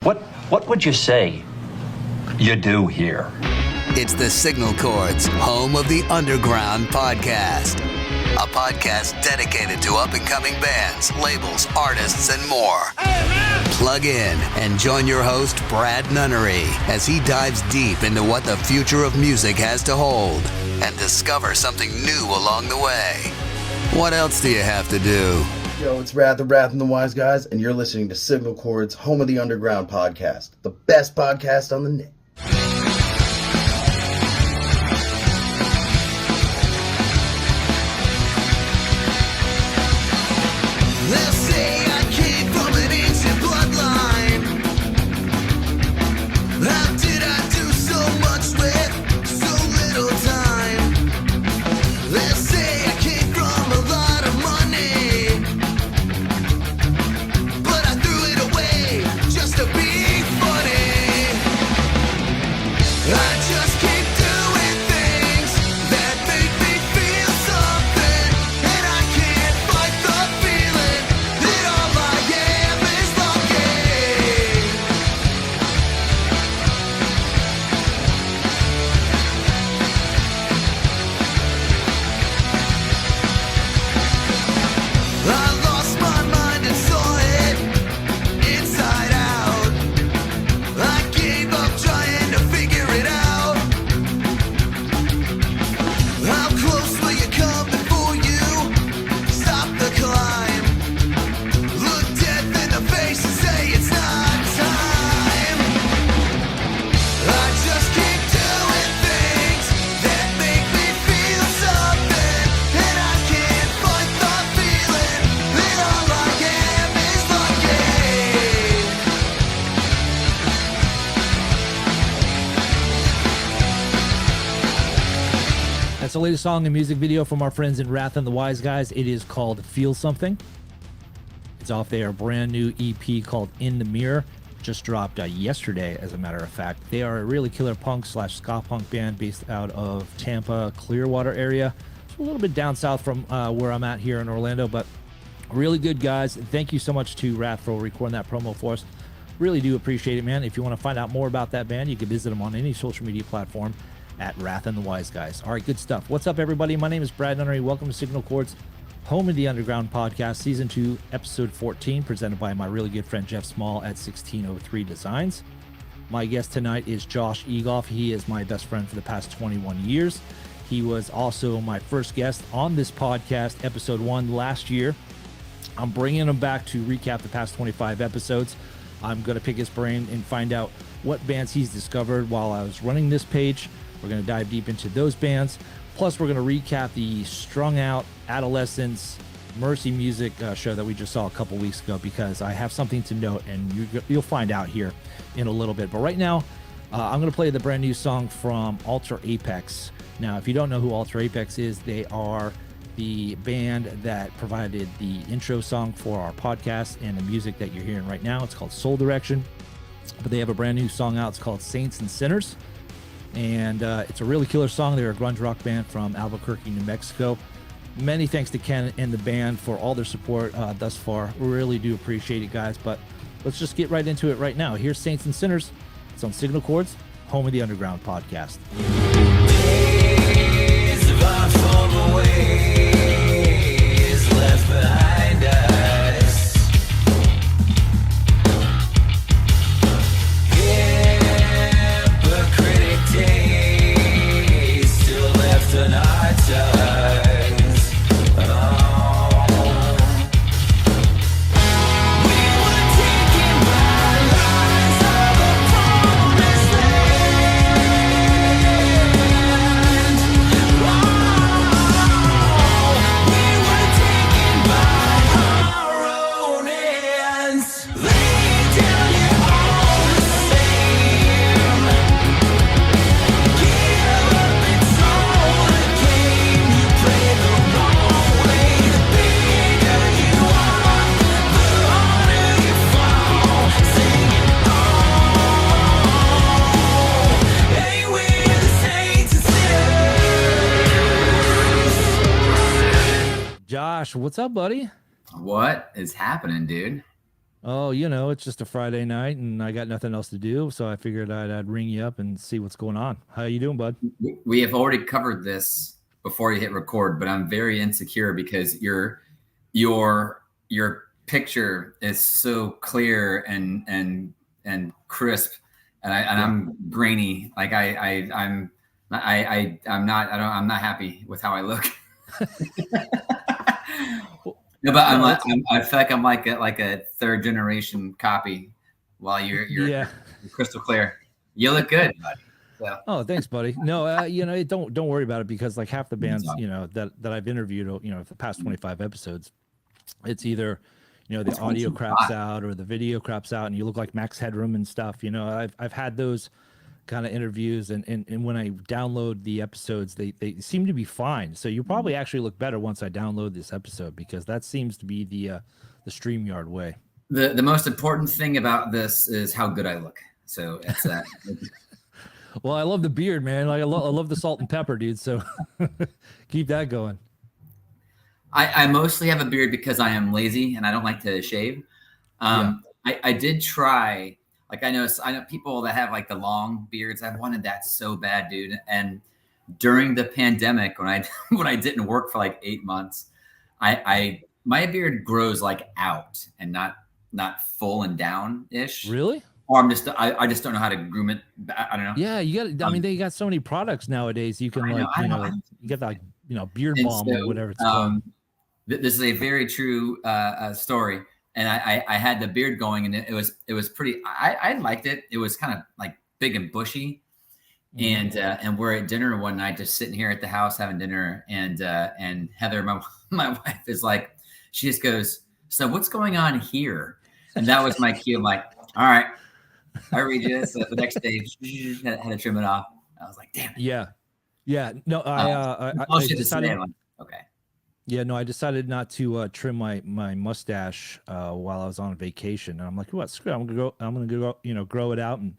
What would you say you do here? It's the Signal Chords, home of the Underground podcast. A podcast dedicated to up-and-coming bands, labels, artists, and more. Plug in and join your host, Brad Nunnery, as he dives deep into what the future of music has to hold and discover something new along the way. What else do you have to do? Yo, it's Wrath and the Wise Guys, and you're listening to Signal Chords, home of the Underground podcast, the best podcast on the net. That's the latest song and music video from our friends in Wrath and the Wise Guys. It is called Feel Something. It's off their brand new EP called In the Mirror. Just dropped yesterday, as a matter of fact. They are a really killer punk / ska punk band based out of Tampa, Clearwater area. It's a little bit down south from where I'm at here in Orlando, but really good guys. Thank you so much to Wrath for recording that promo for us. Really do appreciate it, man. If you want to find out more about that band, you can visit them on any social media platform at Wrath and the Wise Guys. All right, good stuff. What's up, everybody? My name is Brad Nunnery. Welcome to Signal Chords, home of the Underground podcast, season 2, episode 14, presented by my really good friend Jeff Small at 1603 Designs. My guest tonight is Josh Egolf. He is my best friend for the past 21 years. He was also my first guest on this podcast, episode 1 last year. I'm bringing him back to recap the past 25 episodes. I'm going to pick his brain and find out what bands he's discovered while I was running this page. We're going to dive deep into those bands. Plus, we're going to recap the Strung Out, Adolescence, Mercy Music show that we just saw a couple weeks ago, because I have something to note, and you'll find out here in a little bit. But right now, I'm going to play the brand new song from Ultra Apex. Now, if you don't know who Ultra Apex is, they are the band that provided the intro song for our podcast and the music that you're hearing right now. It's called Soul Direction. But they have a brand new song out. It's called Saints and Sinners. And it's a really killer song. They're a grunge rock band from Albuquerque, New Mexico. Many thanks to Ken and the band for all their support thus far. We really do appreciate it, guys. But let's just get right into it right now. Here's Saints and Sinners. It's on Signal Chords, home of the Underground podcast. Days of our former ways left behind us. Hypocritic days still left on our tongues. We were taken by lies of a promised land. We were taken by our own hands. Lay down your all the same. Give up and soul the game. You play the wrong way. The bigger you are, the harder you fall. Singing, oh, hey, we're the saints and sinners. Josh, what's up, buddy? What is happening, dude? Oh, you know, it's just a Friday night and I got nothing else to do, so I figured I'd ring you up and see what's going on. How you doing, bud? We have already covered this before you hit record, but I'm very insecure because your picture is so clear and crisp, and I'm grainy. Like I'm not happy with how I look. No, but I feel like I'm like a third generation copy, while you're crystal clear. You look good, buddy. So. Oh, thanks, buddy. No, you know, don't worry about it, because like half the bands, you know, that I've interviewed, you know, for the past 25 episodes, it's either, you know, the audio craps out or the video craps out and you look like Max Headroom and stuff. You know, I've had those kind of interviews, and when I download the episodes, they seem to be fine. So you probably actually look better once I download this episode, because that seems to be the StreamYard way. The most important thing about this is how good I look. So it's well, I love the beard, man. Like I love the salt and pepper, dude. So keep that going. I mostly have a beard because I am lazy and I don't like to shave. I did try, like I know people that have like the long beards. I wanted that so bad, dude. And during the pandemic, when I didn't work for like 8 months, my beard grows like out and not full and down ish. Really? Or I just don't know how to groom it. I don't know. Yeah, you got. I mean, they got so many products nowadays. You can you get like beard balm or whatever it's called. This is a very true story, and I had the beard going, and it was pretty. I liked it. It was kind of like big and bushy, and we're at dinner one night, just sitting here at the house having dinner, and Heather, my wife, is like, she just goes, "So what's going on here?" And that was my cue. I'm like, all right. I read you this. The next day, had to trim it off. I was like, damn it. Yeah. No, I decided. Okay. Yeah, no, I decided not to trim my mustache while I was on vacation, and I'm like, what? Screw it. I'm gonna go, grow it out. And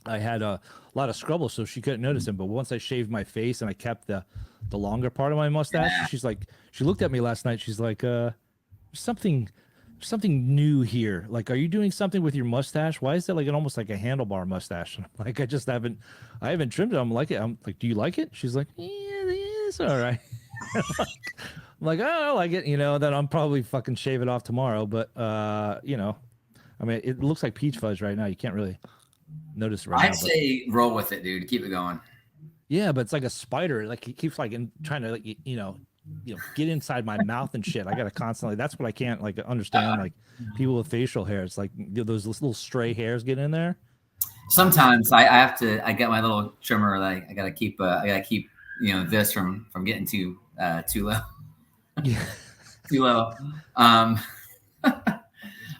I had a lot of scrubble, so she couldn't notice him. But once I shaved my face and I kept the longer part of my mustache, she looked at me last night. She's like, something new here. Like, are you doing something with your mustache? Why is that like almost like a handlebar mustache? And I'm like, I haven't trimmed it. I'm like, do you like it? She's like, yeah, it's all right. I'm like, oh, I like it. You know, then I'm probably fucking shave it off tomorrow. But you know, I mean, it looks like peach fuzz right now. You can't really notice it right now. I'd say roll with it, dude. Keep it going. Yeah, but it's like a spider. Like it keeps like trying to like get inside my mouth and shit. I gotta constantly. That's what I can't like understand. Like people with facial hair, it's like those little stray hairs get in there. Sometimes I have to. I got my little trimmer. Like I gotta keep this from getting too low. Yeah, too low.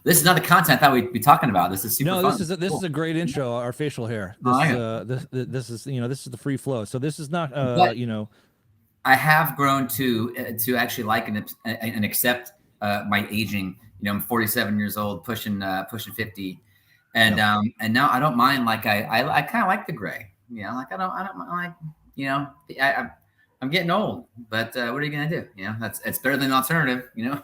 This is not the content I thought we'd be talking about. This is super fun. This is a great intro. Our facial hair. This is the free flow. So this is not I have grown to actually like and accept my aging. You know, I'm 47 years old, pushing 50, and now I don't mind. Like I kind of like the gray. You know, like I don't like. You know, I'm getting old, but what are you gonna do? You know, it's better than an alternative. You know.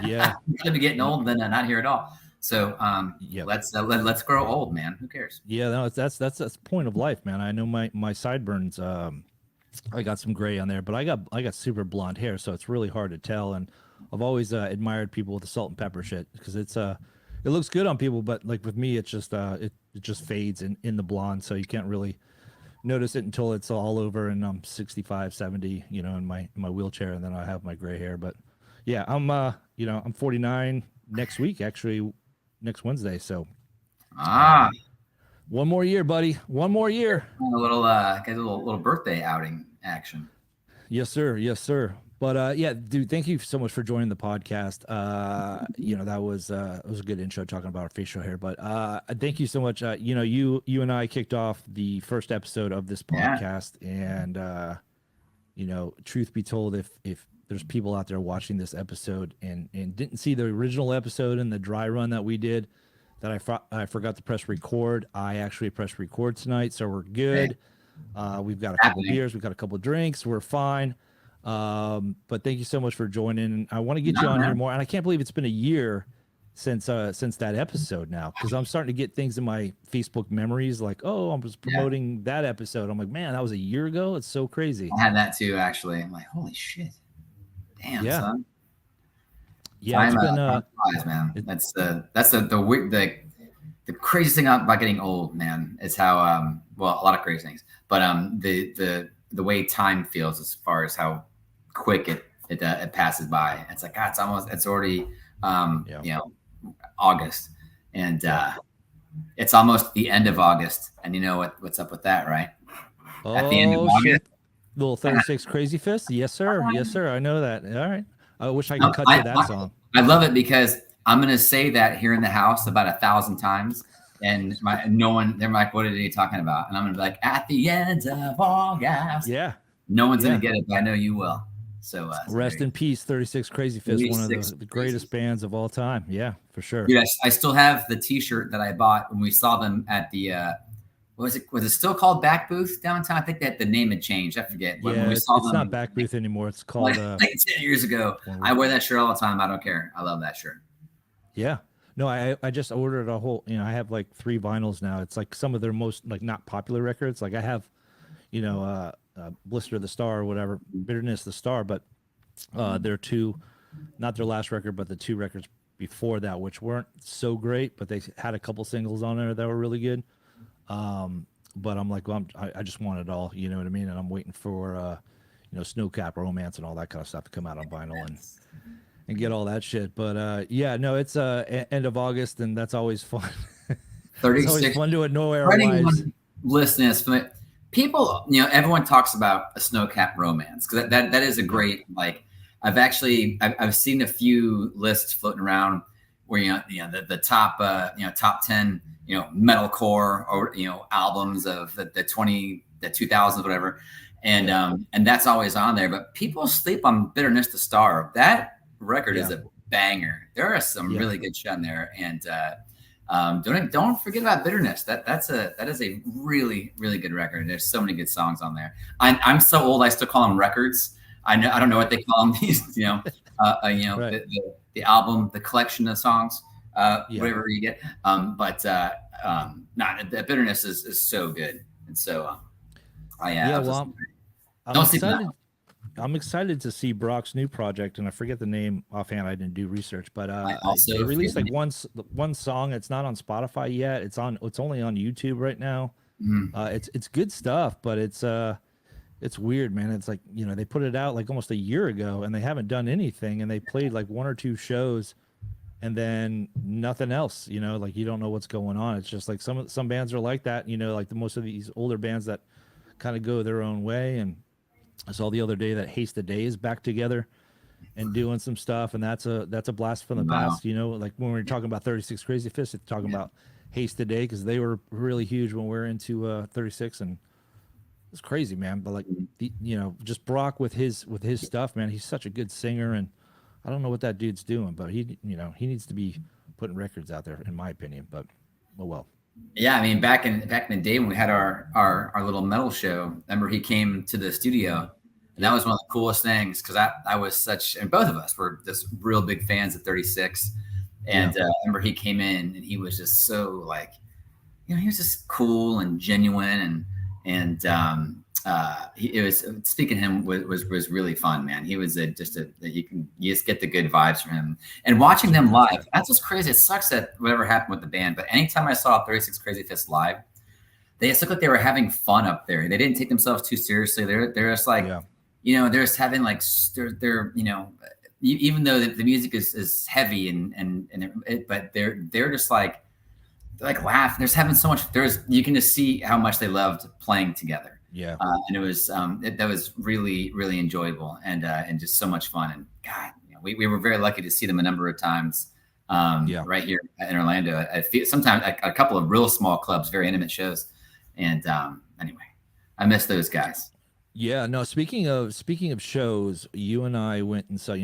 Yeah, better to getting old than not here at all. So let's grow old, man. Who cares? Yeah, no, that's the point of life, man. I know my sideburns. I got some gray on there, but I got super blonde hair, so it's really hard to tell. And I've always admired people with the salt and pepper shit, because it looks good on people, but like with me, it just fades in the blonde, so you can't really notice it until it's all over and I'm 65, 70, you know, in my wheelchair, and then I have my gray hair. But yeah, I'm 49 next week, actually, next Wednesday. So one more year, buddy. One more year. A little birthday outing action. Yes, sir. Yes, sir. But yeah, dude, thank you so much for joining the podcast. That was a good intro talking about our facial hair. But thank you so much. You and I kicked off the first episode of this podcast, and truth be told, if there's people out there watching this episode and didn't see the original episode and the dry run that we did, that I forgot to press record. I actually pressed record tonight, so we're good. We've got a couple beers, we've got a couple drinks, we're fine. But thank you so much for joining. I want to get you on here more, and I can't believe it's been a year since that episode now, because I'm starting to get things in my Facebook memories like, oh, I was promoting that episode. I'm like, man, that was a year ago. It's so crazy. I had that too, actually. I'm like, holy shit, damn, son. Yeah, it's been time flies, man. That's the weird, the craziest thing about getting old, man, is how well, a lot of crazy things, but the way time feels as far as how quick it passes by. It's like, God, it's already you know, August, and it's almost the end of August, and you know what's up with that, right? At the end of August, shit. Little 36 Crazy Fist. Yes, sir. Yes, sir. I know that. All right. I wish I could cut to that song. I love it because I'm gonna say that here in the house about 1,000 times, and they're like, what are you talking about? And I'm gonna be like, at the end of August. Yeah. No one's gonna get it, but I know you will. So rest in peace, 36 Crazy Fist, one of the greatest bands of all time. Yeah, for sure. Dude, I still have the T-shirt that I bought when we saw them at the was it still called Back Booth downtown? I think that the name had changed. I forget. When we saw them, not Back Booth anymore. It's called like 10 years ago. I wear that shirt all the time. I don't care. I love that shirt. Yeah. No, I just ordered a whole, I have like 3 vinyls now. It's like some of their most like not popular records. Like I have, Blister the Star or whatever, Bitterness the Star, but their 2, not their last record, but the 2 records before that, which weren't so great, but they had a couple singles on there that were really good. But I'm like, well, I just want it all, you know what I mean? And I'm waiting for, Snowcap Romance and all that kind of stuff to come out on vinyl and get all that shit. But yeah, no, it's end of August, and that's always fun. 36. It's always fun to annoy our wives. Listeners, people, everyone talks about a Snowcap Romance because that is a great, like, I've seen a few lists floating around where the top top 10 metalcore or albums of the 2000s, whatever, and that's always on there. But people sleep on Bitterness the Star. That record is a banger. There are some really good shit on there, and don't forget about Bitterness. That is a really, really good record. There's so many good songs on there. I'm so old, I still call them records. I don't know what they call them. These right. the album, the collection of songs, whatever you get. The Bitterness is so good, and so I'm excited to see Brock's new project, and I forget the name offhand. I didn't do research, but they released like one song. It's not on Spotify yet. It's only on YouTube right now. It's good stuff, but it's weird, man. It's like, they put it out like almost a year ago, and they haven't done anything, and they played like 1 or 2 shows, and then nothing else. Like you don't know what's going on. It's just like some bands are like that. Like most of these older bands that kind of go their own way. And I saw the other day that Haste the Day is back together and doing some stuff, and that's a blast from the past. Like when we were talking about 36 Crazy Fists, it's talking about Haste the Day because they were really huge when we were into 36, and it's crazy, man. But like just Brock with his stuff, man. He's such a good singer, and I don't know what that dude's doing, but he needs to be putting records out there, in my opinion. But oh well. Yeah, I mean, back in the day when we had our little metal show, remember he came to the studio, and that was one of the coolest things because I was and both of us were just real big fans of 36, and remember he came in and he was just so like, he was just cool and genuine, and it was speaking to him was really fun, man. He was you just get the good vibes from him, and watching them live. That's what's crazy. It sucks that whatever happened with the band, but anytime I saw 36 Crazy Fists live, they just looked like they were having fun up there. They didn't take themselves too seriously. They're just like, they're just having like they're even though the music is heavy but they're just like laughing. They're just having so much. You can just see how much they loved playing together. Yeah, and it was that was really, really enjoyable and just so much fun. And God, we were very lucky to see them a number of times. Right here in Orlando. Sometimes a couple of real small clubs, very intimate shows. And anyway, I miss those guys. Yeah, no. Speaking of shows, you and I went and saw.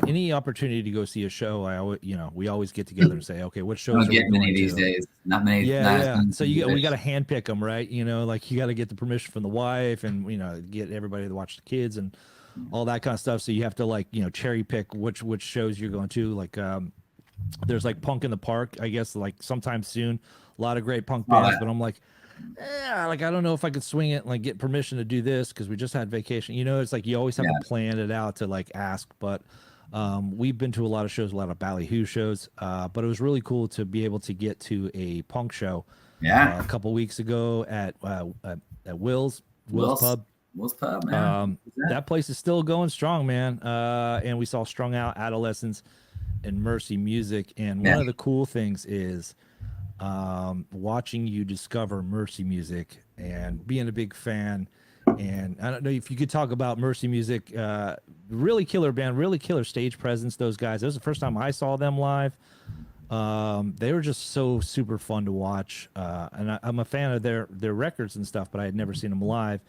Any opportunity to go see a show, we always get together and say, okay, what shows are we going many these days? Not many. Yeah. So we got to handpick them, right? Like you got to get the permission from the wife, and get everybody to watch the kids and all that kind of stuff. So you have to cherry pick which shows you're going to. Like there's like Punk in the Park, I guess, like sometime soon. A lot of great punk Oh, bands, that- but I'm like, like I don't know if I could swing it and like get permission to do this because we just had vacation. You know, it's like you always have to plan it out to like ask. But we've been to a lot of shows, a lot of Ballyhoo shows. But it was really cool to be able to get to a punk show. Yeah. A couple weeks ago at Will's Will's Pub. Will's Pub, man. That place is still going strong, man. And we saw Strung Out, Adolescents, and Mercy Music. And one of the cool things is watching you discover Mercy Music and being a big fan. And I don't know if you could talk about Mercy Music. Really killer band, really killer stage presence. Those guys. That was the first time I saw them live. They were just so super fun to watch. And I'm a fan of their records and stuff, but I had never seen them live.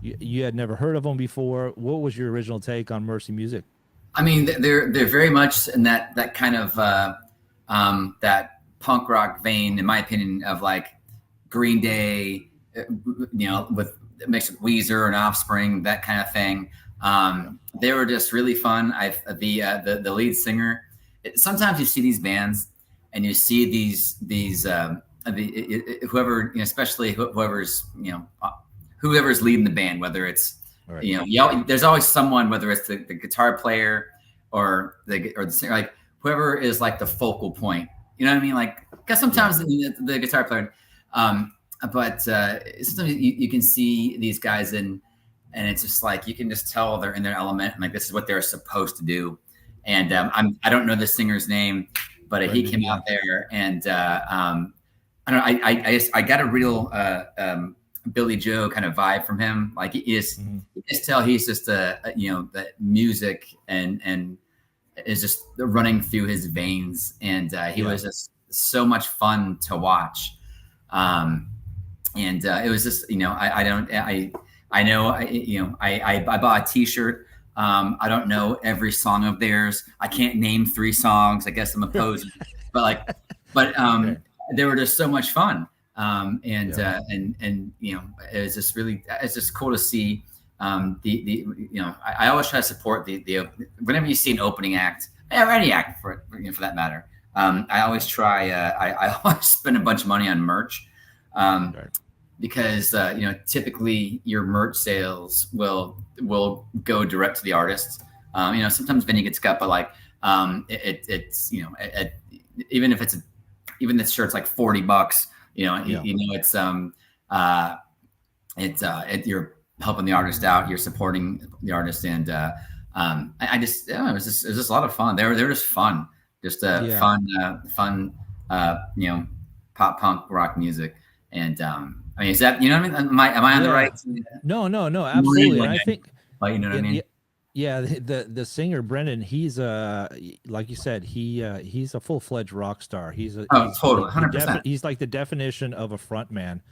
You had never heard of them before. What was your original take on Mercy Music? I mean, they're very much in that kind of that punk rock vein, in my opinion, of like Green Day, you know, with mixed with Weezer and Offspring, that kind of thing. They were just really fun. The lead singer. Sometimes you see these bands, and you see these whoever, you know, especially whoever's, you know, whoever's leading the band, whether it's you know, there's always someone, whether it's the guitar player or the singer, like whoever is like the focal point. You know what I mean? Like, because sometimes the guitar player, but sometimes you can see these guys and it's just like you can just tell they're in their element, and like this is what they're supposed to do. And I don't know the singer's name, but he came out there, and I don't know. I got a real Billy Joe kind of vibe from him. Like you just tell he's just you know, that music and is just running through his veins, and he was just so much fun to watch. And it was just, you know, I know, you know, I bought a T-shirt. I don't know every song of theirs. I can't name 3 songs. I guess I'm a poser, but they were just so much fun. And you know, it's just it's just cool to see you know, I always try to support the whenever you see an opening act, or any act for that matter. I always try. I always spend a bunch of money on merch. Because you know, typically your merch sales will go direct to the artist. You know, sometimes venue gets cut, but like it's you know, even if even this shirt's like $40, you know, you know, it's you're helping the artist out, you're supporting the artist, and I just it was just a lot of fun. They were just fun, just fun you know, pop punk rock music. And I mean, is that, you know what I mean? Am I on the right? No, absolutely. And I think, you know what I mean? Yeah, the singer Brendan, he's like you said, he's a full-fledged rock star. He's totally 100%. He's like the definition of a front man.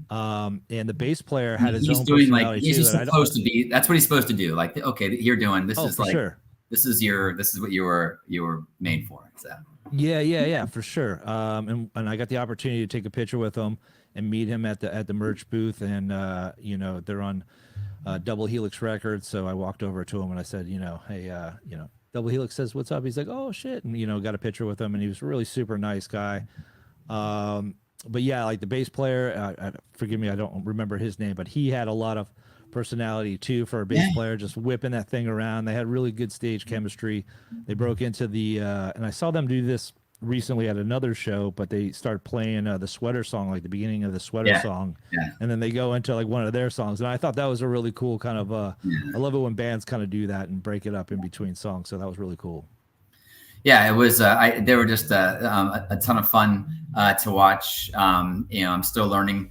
And the bass player had his he's own doing personality like he's too, just supposed to be. That's what he's supposed to do. Like, okay, you're doing this is like sure. this is what you were made for. So yeah, for sure. And I got the opportunity to take a picture with him and meet him at the merch booth, and you know, they're on Double Helix Records, so I walked over to him and I said, you know, hey, you know, Double Helix says what's up. He's like, oh shit, and you know, got a picture with him, and he was a really super nice guy. But yeah, like the bass player, forgive me, I don't remember his name, but he had a lot of personality too for a bass player, just whipping that thing around. They had really good stage chemistry. They broke into the and I saw them do this recently at another show, but they started playing the Sweater song, like the beginning of the Sweater song, and then they go into like one of their songs, and I thought that was a really cool kind of I love it when bands kind of do that and break it up in between songs, so that was really cool. Yeah, it was. They were just a ton of fun to watch. You know, I'm still learning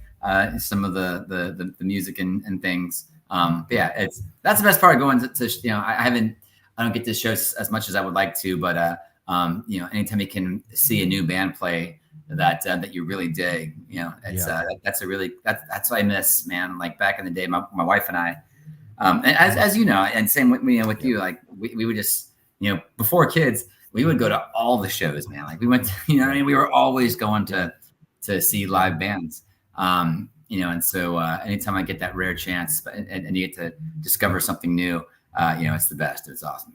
some of the music and things. But yeah, that's the best part of going to you know, I don't get to shows as much as I would like to, but you know, anytime you can see a new band play that you really dig, you know, it's that's what I miss, man. Like back in the day, my wife and I, and as you know, and same with me and with you, like we would just, you know, before kids, we would go to all the shows, man. Like we went to, you know what I mean? We were always going to see live bands. You know, and so anytime I get that rare chance and you get to discover something new, you know, it's the best. It's awesome.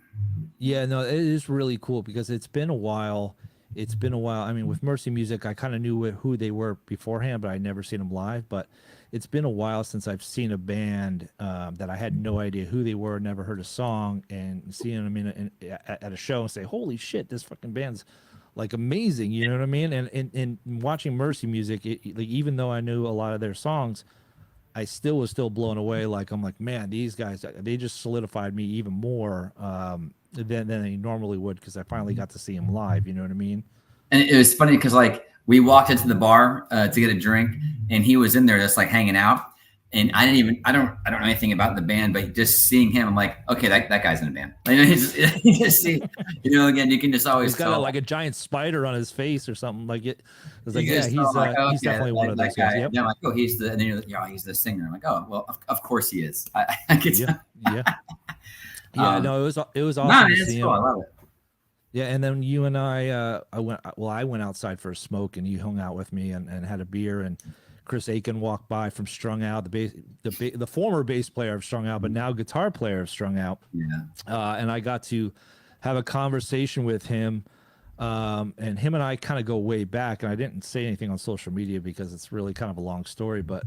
Yeah, no, it is really cool because it's been a while, it's been a while. I mean, with Mercy Music, I kind of knew who they were beforehand, but I'd never seen them live. But it's been a while since I've seen a band that I had no idea who they were, never heard a song, and seeing them at a show and say, "Holy shit, this fucking band's like amazing!" You know what I mean? And watching Mercy Music, like, even though I knew a lot of their songs, I was still blown away. Like, I'm like, man, these guys, they just solidified me even more than they normally would, because I finally got to see them live. You know what I mean? And it was funny because like we walked into the bar to get a drink, and he was in there just like hanging out. And I don't know anything about the band, but just seeing him, I'm like, okay, that guy's in a band. Like, you just see, again, you can just always he's got like a giant spider on his face or something. Like it was like, he's definitely one of those guys. Yep. Yeah, I'm like, oh, he's the singer. I'm like, oh, well, of course he is. I could tell. Yeah. No, it was awesome to see him. Cool. I love it. Yeah, and then you and I went outside for a smoke, and you hung out with me and had a beer, and Chris Aiken walked by from Strung Out, the former bass player of Strung Out, but now guitar player of Strung Out. Yeah. And I got to have a conversation with him, and him and I kind of go way back. And I didn't say anything on social media because it's really kind of a long story. But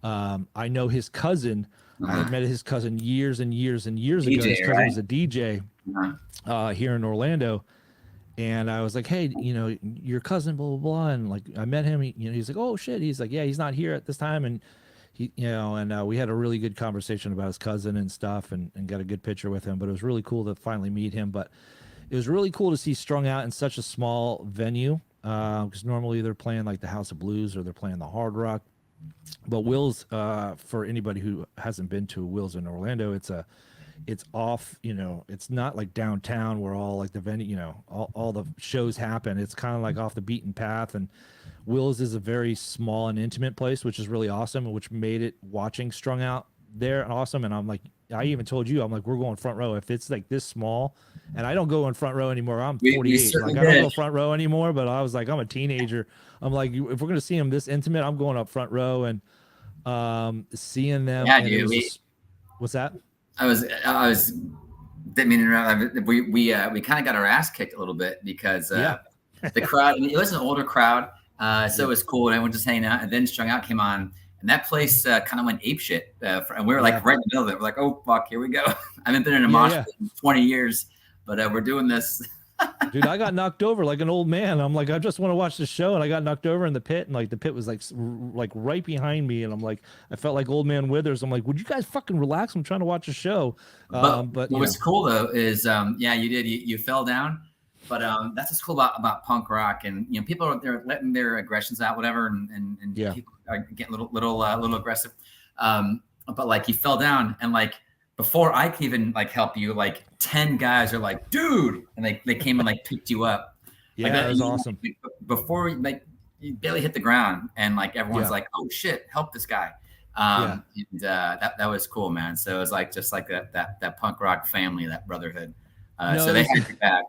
I know his cousin. I had met his cousin years and years and years ago. His cousin was a DJ here in Orlando. And I was like, hey, your cousin, blah, blah, blah. And like, I met him, he's like, oh shit. He's like, yeah, he's not here at this time. And he, we had a really good conversation about his cousin and stuff, and got a good picture with him. But it was really cool to finally meet him. But it was really cool to see Strung Out in such a small venue. Because normally they're playing like the House of Blues, or they're playing the Hard Rock. But Will's, for anybody who hasn't been to Will's in Orlando, it's off, it's not like downtown where all like the venue, all the shows happen. It's kind of like off the beaten path. And Will's is a very small and intimate place, which is really awesome, and which made it watching Strung Out there awesome. And I'm like, I even told you, I'm like, we're going front row if it's like this small. And I don't go in front row anymore. I'm 48. Like, I don't go front row anymore, but I was like, I'm a teenager. I'm like, if we're going to see them this intimate, I'm going up front row and seeing them. Yeah, and dude. What's that? I was didn't mean to interrupt. We kind of got our ass kicked a little bit because the crowd, it was an older crowd, so it was cool, and everyone just hanging out. And then Strung Out came on, and that place kind of went apeshit, and we were like right in the middle of it. We're like, oh fuck, here we go. I haven't been in a mosh pit in 20 years, but we're doing this. Dude, I got knocked over like an old man. I'm like, I just want to watch the show, and I got knocked over in the pit, and like the pit was like right behind me, and I'm like, I felt like Old Man Withers. I'm like, would you guys fucking relax? I'm trying to watch a show. But what's cool though is you fell down, but that's what's cool about punk rock, and people they're letting their aggressions out, whatever, and people are getting a little aggressive. But like you fell down, and like before I could even like help you, like 10 guys are like, dude, and they came and like picked you up. Yeah, like, that was awesome. Before like you barely hit the ground, and like everyone's like, oh shit, help this guy. And that was cool, man. So it was like just like that punk rock family, that brotherhood. So they had your back,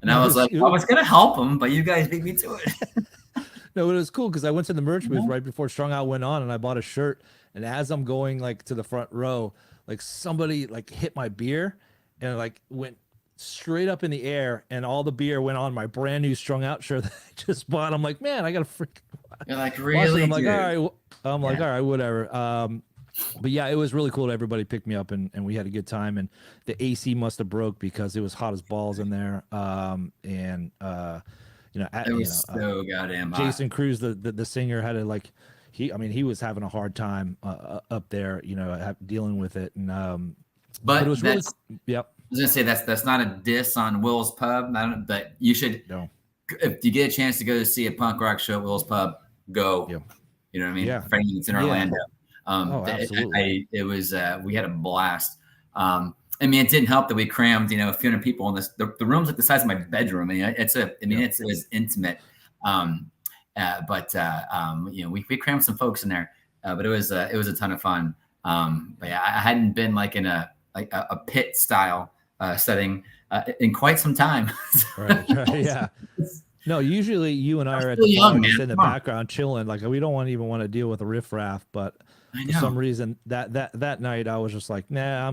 and I was like, I was gonna help them, but you guys beat me to it. No, it was cool because I went to the merch booth right before Strung Out went on, and I bought a shirt. And as I'm going like to the front row, like somebody like hit my beer and like went straight up in the air, and all the beer went on my brand new Strung Out shirt that I just bought. I'm like, man, I gotta freaking. You're like, really? I'm like, all right. I'm like, all right, whatever. But yeah, it was really cool. Everybody picked me up, and we had a good time. And the AC must have broke because it was hot as balls in there. It was so goddamn hot. Jason Cruz, the singer, had to like. He was having a hard time up there, dealing with it, and but it was really, yep. I was gonna say that's not a diss on Will's Pub, but you should. No. If you get a chance to go to see a punk rock show at Will's Pub, go. Yep. You know what I mean? Yeah. Frankly, it's in Orlando. Absolutely. It was we had a blast. I mean, it didn't help that we crammed a few hundred people in this. The room's like the size of my bedroom. It was intimate. We crammed some folks in there, but it was a ton of fun. But yeah, I hadn't been like in a pit style setting in quite some time. Right, yeah. No, usually you and I are at the bar, just in the background chilling. Like we don't even want to deal with the riffraff, but for some reason that night I was just like, nah,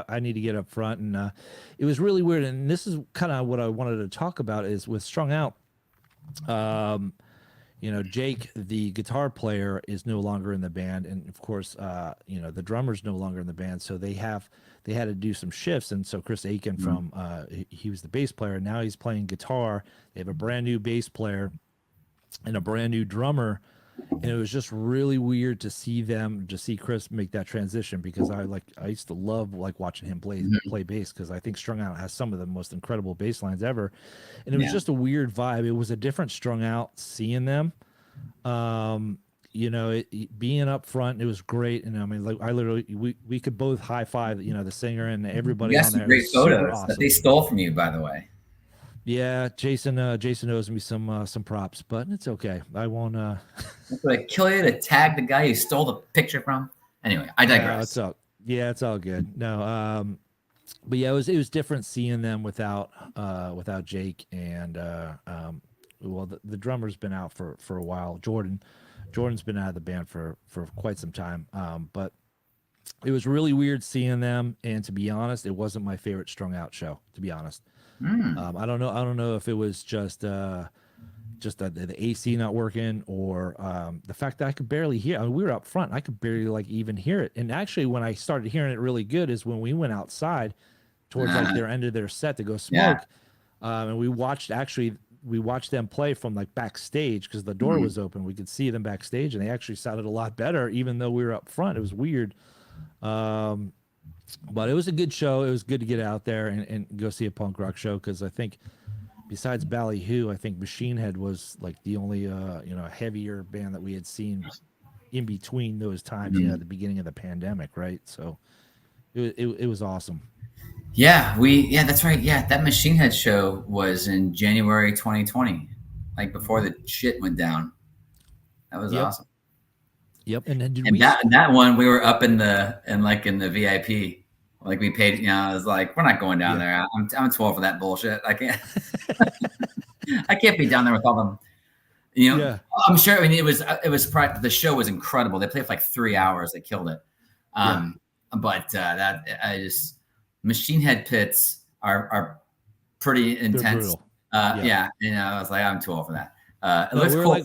I need to get up front, and it was really weird. And this is kind of what I wanted to talk about is with Strung Out. Jake, the guitar player, is no longer in the band, and of course, the drummer's no longer in the band, so they had to do some shifts, and so Chris Aiken from he was the bass player, now he's playing guitar. They have a brand new bass player and a brand new drummer, and it was just really weird to see Chris make that transition, because I used to love watching him play bass, because I think Strung Out has some of the most incredible bass lines ever, and it was just a weird vibe. It was a different Strung Out seeing them. Being up front, it was great, and I mean, I literally we could both high five the singer and everybody on there. Great photos that they stole from you, by the way. Yeah, Jason owes me some props, but it's okay. I won't. Would I kill you to tag the guy you stole the picture from? Anyway, I digress. It's all good. No, but yeah, it was different seeing them without Jake, and the drummer's been out for a while. Jordan's been out of the band for quite some time. But it was really weird seeing them, and to be honest, it wasn't my favorite Strung Out show, to be honest. I don't know if it was just the AC not working, or the fact that I could barely hear. I mean, we were up front, I could barely even hear it. And actually, when I started hearing it really good is when we went outside towards their end of their set to go smoke, and we watched them play from backstage, because the door was open. We could see them backstage, and they actually sounded a lot better, even though we were up front. It was weird. But it was a good show. It was good to get out there and go see a punk rock show, because I think besides Ballyhoo, I think Machine Head was the only heavier band that we had seen in between those times, at the beginning of the pandemic, right? So it was awesome. Yeah, that's right. Yeah, that Machine Head show was in January 2020, before the shit went down. That was awesome. Yep, and then that one we were up in the VIP, we paid. I was like, we're not going down there. I'm 12 for that bullshit. I can't. I can't be down there with all them. I'm sure. I mean, it was the show was incredible. They played for 3 hours. They killed it. But Machine Head pits are pretty intense. I was like, I'm too old for that. It looks cool.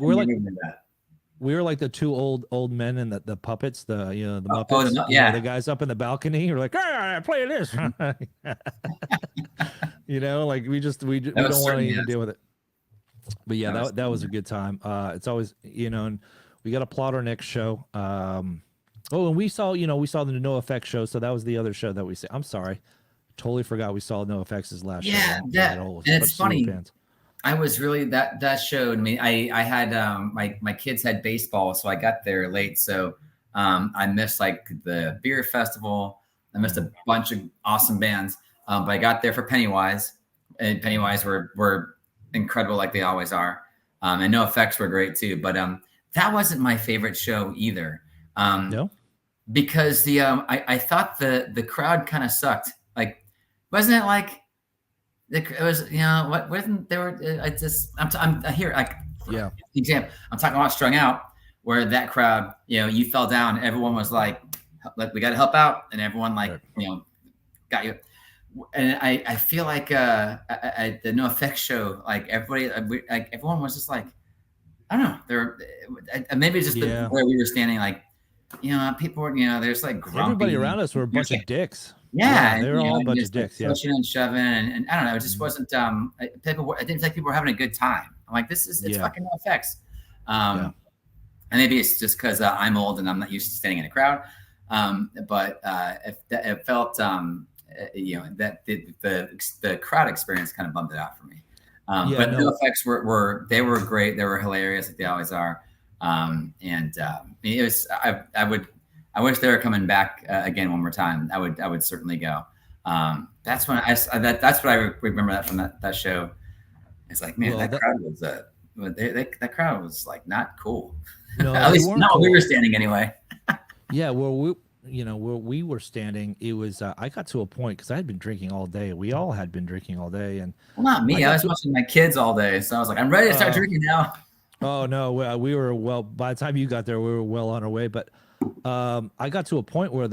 We were like the two old men and the puppets, the Muppets. The guys up in the balcony. We're like, hey, play this. we don't want to even deal with it. But yeah, that was a good time. It's always, and we got to plot our next show. And we saw the NOFX show, so that was the other show that we saw. I'm sorry, totally forgot we saw NOFX's last show. And it's funny. I was really that show. I mean, I had my kids had baseball, so I got there late. So I missed the beer festival. I missed a bunch of awesome bands, but I got there for Pennywise, and Pennywise were incredible, like they always are. And NOFX were great too. But that wasn't my favorite show either. No, because I thought the crowd kind of sucked. Wasn't it it was, what wasn't there? I'm here. Example. I'm talking about Strung Out, where that crowd, you fell down. Everyone was like, we got to help out, and everyone got you. And I feel at the NOFX show, everybody, everyone was just I don't know. Maybe it's just where we were standing, people were, there's grumpy. Everybody around us were a bunch of dicks. Yeah, they were all a bunch of dicks. Pushing and shoving, and I don't know. It just wasn't. I didn't think people were having a good time. I'm like, it's fucking NOFX. And maybe it's just because I'm old and I'm not used to standing in a crowd. But it felt, that the crowd experience kind of bumped it out for me. But NOFX were great. They were hilarious, like they always are. It was. I wish they were coming back again one more time. I would certainly go. That's when that's what I remember that from that show. It's man, that crowd was that crowd was not cool. No, at least not cool. We were standing anyway. Yeah, well, where we were standing, it was. I got to a point because I had been drinking all day. We all had been drinking all day, and not me. I was watching my kids all day, so I was like, I'm ready to start drinking now. Oh no, we were by the time you got there, we were well on our way, but. I got to a point where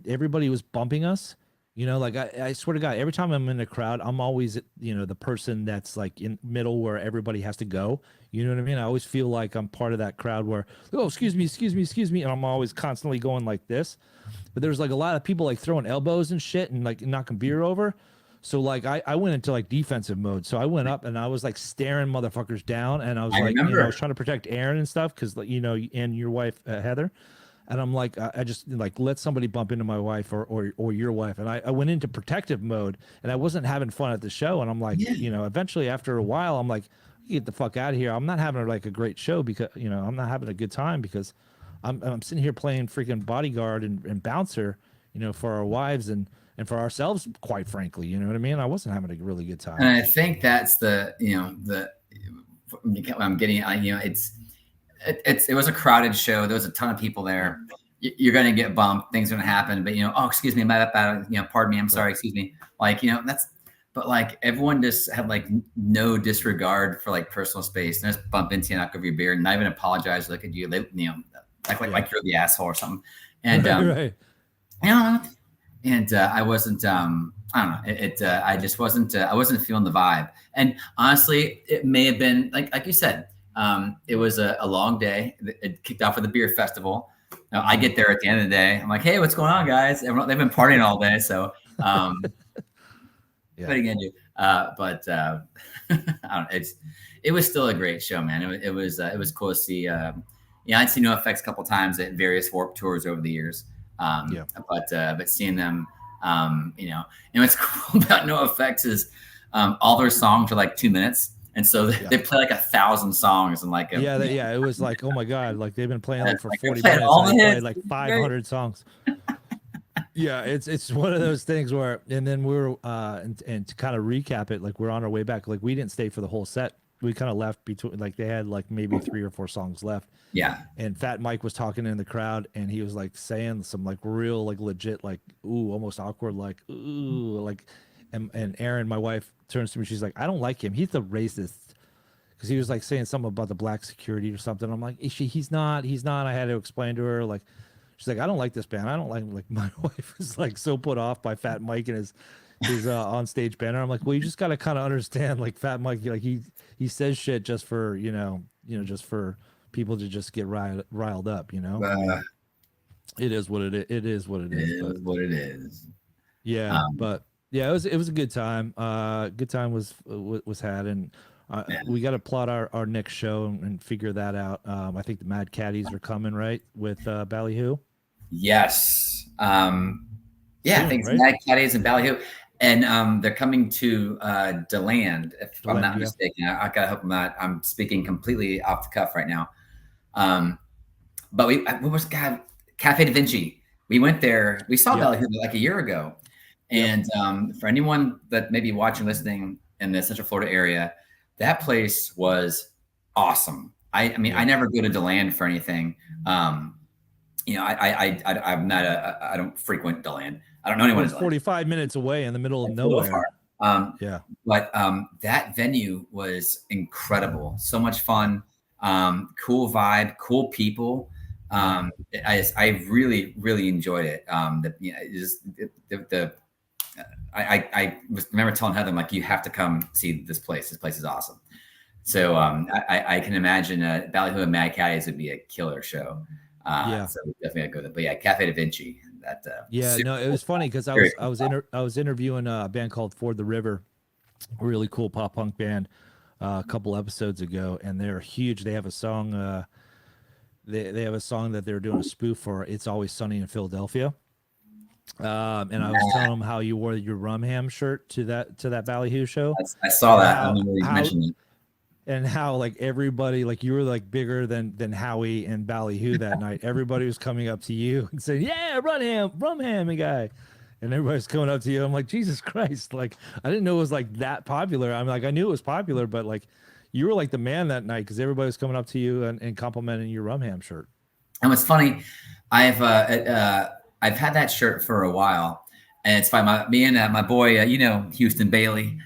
everybody was bumping us, You know, like I swear to God, every time I'm in a crowd, I'm always, you know, the person that's like in middle where everybody has to go. You know what I mean? I always feel like I'm part of that crowd where, oh, excuse me, excuse me, excuse me. And I'm always constantly going like this. But there's like a lot of people like throwing elbows and shit and like knocking beer over. So like I went into like defensive mode. So I went up and I was like staring motherfuckers down. And I was like, you know, I was trying to protect Aaron and stuff because, you know, and your wife, Heather. And I'm like, I just like let somebody bump into my wife or your wife. And I went into protective mode and I wasn't having fun at the show. And I'm like, you know, eventually after a while, I'm like, get the fuck out of here. I'm not having like a great show because, you know, I'm not having a good time because I'm sitting here playing freaking bodyguard and bouncer, you know, for our wives and for ourselves, quite frankly, you know what I mean? I wasn't having a really good time. And I think that's the, you know, I'm getting, you know, it was a crowded show. There was a ton of people there. You're going to get bumped. Things are going to happen. But, you know, oh, excuse me, you know, pardon me. I'm sorry. Excuse me. Like, you know, but like everyone just had like no disregard for like personal space. And just bump into you, knock over your beer, and not even apologize. Look at you, you know, like you're the asshole or something. And, right. you know, and I wasn't, I don't know. I just wasn't, I wasn't feeling the vibe. And honestly, it may have been like you said, it was a long day. It kicked off with a beer festival. Now, I get there at the end of the day. I'm like, hey, what's going on, guys? They've been partying all day. So, what are you gonna do? But I don't know. It was still a great show, man. It was cool to see. Yeah, I'd seen NOFX a couple times at various Warped tours over the years. But seeing them, you know, and what's cool about NOFX is all their songs are like 2 minutes. And so they play like 1,000 songs and like it was like, oh my God, like they've been playing like for 40 playing minutes. all And the they hits. played like 500 songs. Yeah, it's one of those things where, and then we're and to kind of recap it, like we're on our way back. Like we didn't stay for the whole set. We kind of left between, like they had like maybe 3 or 4 songs left. Yeah. And Fat Mike was talking in the crowd, and he was like saying some like real like legit like ooh almost awkward like ooh like, and Erin, my wife, turns to me. She's like, I don't like him. He's the racist. Because he was like saying something about the black security or something. I'm like, he's not. I had to explain to her, like, she's like, I don't like this band. I don't like my wife is like so put off by Fat Mike and his on stage banner. I'm like, well, you just gotta kind of understand, like Fat Mike, like he says shit just for you know just for people to just get riled up, you know. It is what it is. It is what it is. It is what it is. Yeah, but yeah, it was a good time. Good time was had, and we got to plot our next show and figure that out. I think the Mad Caddies are coming, right, with Ballyhoo. Yes. Yeah, Soon, I think right? it's Mad Caddies and Ballyhoo, and they're coming to DeLand, if I'm not mistaken. I gotta hope I'm not. I'm speaking completely off the cuff right now. But what was Cafe Da Vinci? We went there. We saw Ballyhoo like a year ago, and for anyone that may be watching, listening in the Central Florida area, that place was awesome. I mean, I never go to DeLand for anything. You know, I'm not I don't frequent DeLand. I don't know anyone. It's 45 minutes away in the middle of nowhere. But that venue was incredible. So much fun. Cool vibe, cool people. I really, really enjoyed it. I remember telling Heather, I'm like, you have to come see this place. This place is awesome. So I can imagine Ballyhoo and Mad Caddies would be a killer show. So we definitely gotta go there. But yeah, Cafe Da Vinci. It was funny because I was interviewing a band called Ford the River, a really cool pop punk band, a couple episodes ago, and they're huge. They have a song. They have a song that they're doing a spoof for. It's Always Sunny in Philadelphia. And I was telling them how you wore your Rumham shirt to that Ballyhoo show. I saw that. I don't know what you mentioned it. And how like everybody, like you were like bigger than Howie and Ballyhoo that night. Everybody was coming up to you and saying, "Yeah, Rumham guy," and everybody's coming up to you. I'm like, Jesus Christ! Like I didn't know it was like that popular. I'm like, I knew it was popular, but like you were like the man that night because everybody was coming up to you and complimenting your Rumham shirt. And what's funny, I've had that shirt for a while, and it's by me and my boy, Houston Bailey.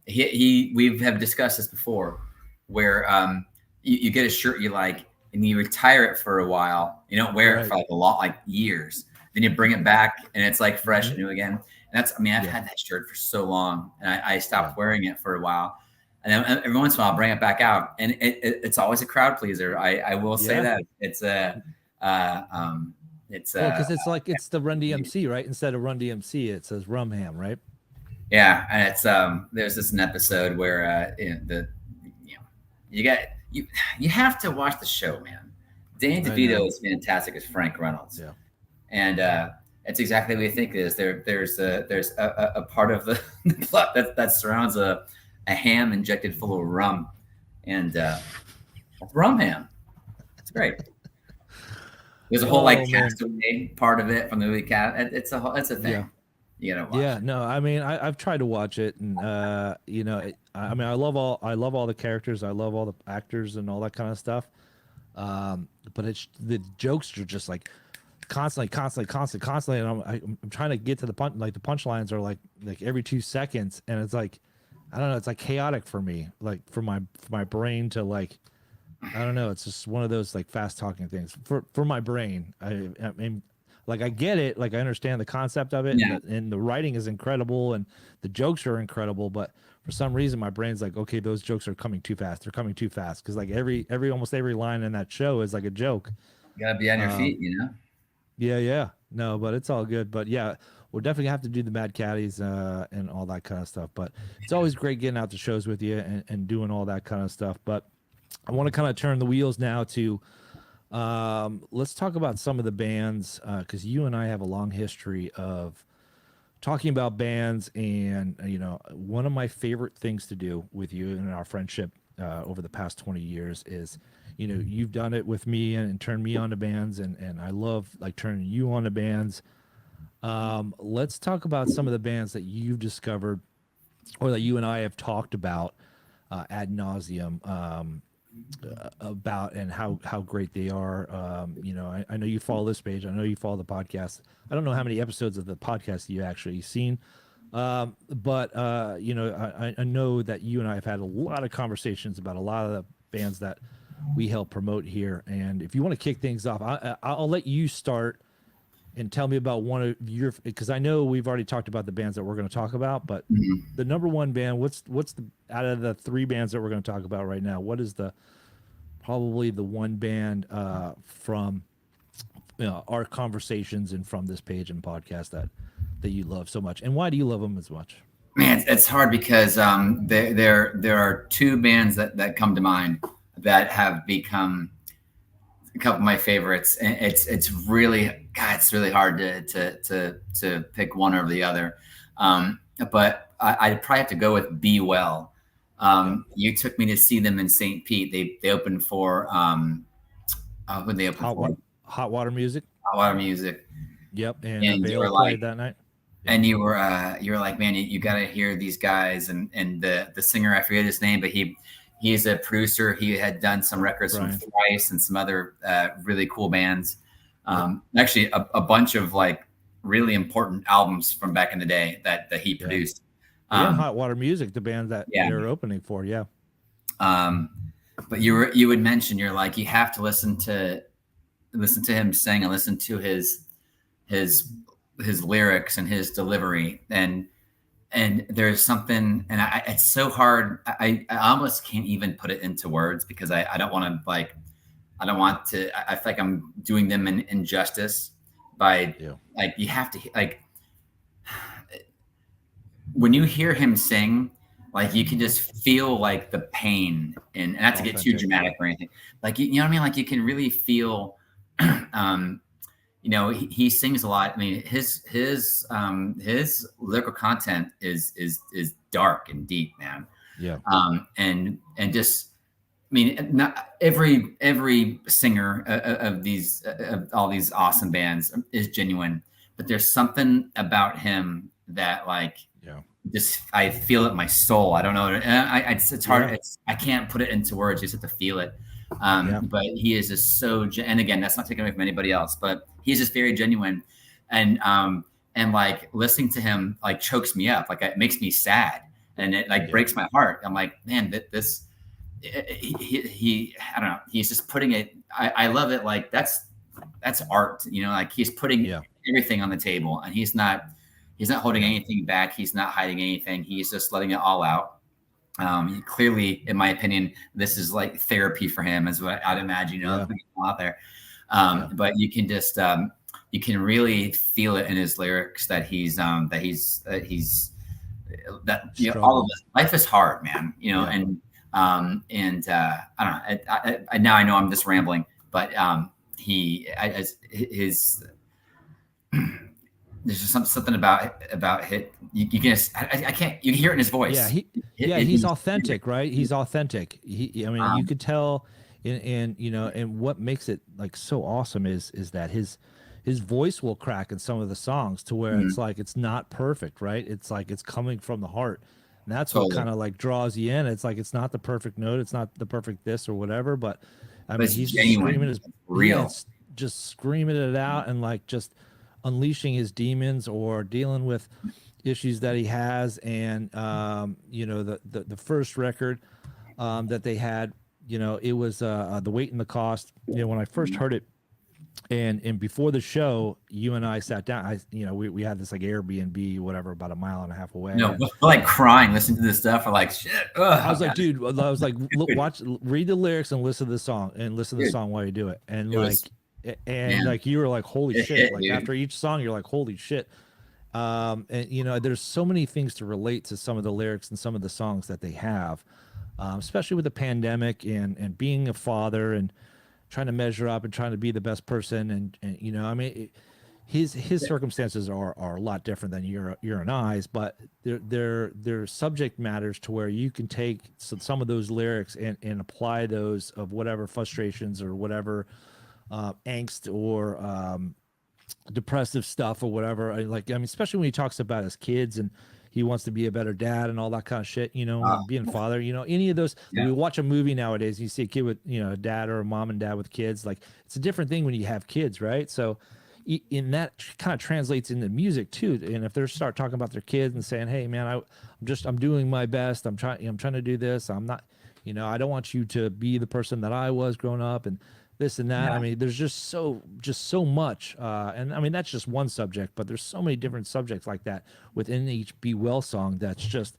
We have discussed this before, where you get a shirt you like and you retire it for a while. You don't wear it for like a lot, like years, then you bring it back and it's like fresh and new again. And that's, I mean, I've Yeah. had that shirt for so long, and I stopped wearing it for a while. And then every once in a while I'll bring it back out, and it's always a crowd pleaser. I will say that it's because it's like it's the Run DMC, right? Instead of Run DMC, it says Rum Ham, right? yeah. And it's there's this an episode where you have to watch the show, man. Danny DeVito is fantastic as Frank Reynolds. Yeah. And it's exactly what you think it is. There's a part of the plot that surrounds a ham injected full of rum, and rum ham. It's great. There's a whole Castaway part of it from the movie Cat. It's a thing. Yeah. You gotta watch. Yeah, no, I mean, I've tried to watch it, and I mean, I love all the characters, I love all the actors and all that kind of stuff. But it's the jokes are just like constantly, and I'm trying to get to the punch. Like the punchlines are like every 2 seconds, and it's like, I don't know, it's like chaotic for me, like for my brain to like, I don't know, it's just one of those like fast talking things for my brain. I mean, like I get it, like I understand the concept of it, and the writing is incredible, and the jokes are incredible, but for some reason my brain's like, okay, those jokes are coming too fast. They're coming too fast, because like almost every line in that show is like a joke. You gotta be on your feet, you know. Yeah. No, but it's all good. But yeah, we'll definitely have to do the Mad Caddies and all that kind of stuff. But it's always great getting out to shows with you and doing all that kind of stuff. But I want to kind of turn the wheels now to let's talk about some of the bands, because you and I have a long history of talking about bands, and one of my favorite things to do with you and our friendship over the past 20 years is, you've done it with me and turned me on to bands, and I love like turning you on to bands. Let's talk about some of the bands that you've discovered or that you and I have talked about ad nauseum about, and how great they are. I know you follow this page. I know you follow the podcast. I don't know how many episodes of the podcast you actually seen. But I know that you and I have had a lot of conversations about a lot of the bands that we help promote here. And if you want to kick things off, I'll let you start and tell me about one of your, because I know we've already talked about the bands that we're going to talk about, but the number one band, what's the, out of the 3 bands that we're going to talk about right now, what is probably the one band from our conversations and from this page and podcast that you love so much, and why do you love them as much? Man, it's hard because there are 2 bands that come to mind that have become a couple of my favorites, and it's really hard to pick one over the other. But I'd probably have to go with Be Well. You took me to see them in St. Pete. They opened for who they opened for? Hot Water Music. Hot Water Music. Yep, and you were played like that night. And you were like, man, you got to hear these guys, and the singer, I forget his name, but he's a producer. He had done some records from Thrice and some other really cool bands. Actually, a bunch of like really important albums from back in the day that he produced. Hot Water Music, the band that they're opening for, But you would mention, you're like, you have to listen to him sing and listen to his lyrics and his delivery, and there's something, and it's so hard. I almost can't even put it into words, because I don't want to I feel like I'm doing them an injustice by like, you have to, like, when you hear him sing, like you can just feel like the pain, and not to get too dramatic or anything, like, you know what I mean? Like you can really feel, he sings a lot. I mean, his lyrical content is dark and deep, man. Yeah. And just, I mean, not every singer of all these awesome bands is genuine, but there's something about him that, like, just, I feel it in my soul. I don't know. It's hard. I can't put it into words. You just have to feel it. But he is just so, and again, that's not taken away from anybody else, but he's just very genuine, and like listening to him like chokes me up. Like it makes me sad, and it like breaks my heart. I'm like, man, he I don't know. He's just putting it. I love it. Like that's that's art, you know, like he's putting everything on the table, and he's not holding anything back. He's not hiding anything. He's just letting it all out. Clearly, in my opinion, this is like therapy for him, is what I'd imagine, you know, out there. But you can just, you can really feel it in his lyrics that he's that, you know, all of this life is hard, man, you know, and I don't know, I now I know I'm just rambling, but there's just something about hit. You can just, I can't, you can hear it in his voice. He's authentic, right? He's authentic. I mean, you could tell, and you know, and what makes it like so awesome is that his voice will crack in some of the songs to where it's like it's not perfect, right? It's like it's coming from the heart, and that's what kind of like draws you in. It's like it's not the perfect note, it's not the perfect this or whatever, but I mean, he's genuine, screaming real, just screaming it out and like just unleashing his demons or dealing with issues that he has. And you know, the first record that they had, you know, it was The Weight and the Cost. You know, when I first heard it, and before the show, you and I sat down, we had this like Airbnb, whatever, about a mile and a half away. No, we're like crying, listening to this stuff. We're like, shit. I was like, dude, I was like, look, read the lyrics and listen to the song, and listen to the song while you do it. And like you were like, holy shit. Like after each song, you're like, holy shit. And you know, there's so many things to relate to some of the lyrics and some of the songs that they have, especially with the pandemic and being a father and trying to measure up and trying to be the best person. And you know, I mean, his circumstances are a lot different than your and I's, but their subject matters to where you can take some of those lyrics and apply those of whatever frustrations or whatever angst or depressive stuff or whatever. Like, I mean, especially when he talks about his kids and he wants to be a better dad and all that kind of shit, you know, being a father, you know, any of those. We watch a movie nowadays, you see a kid with, you know, a dad or a mom and dad with kids. Like, it's a different thing when you have kids, right? So in that kind of translates into music too. And if they start talking about their kids and saying, hey man, I'm doing my best. I'm trying to do this. I'm not, you know, I don't want you to be the person that I was growing up and this and that. I mean, there's just so much. And I mean, that's just one subject, but there's so many different subjects like that within each Be Well song. That's just,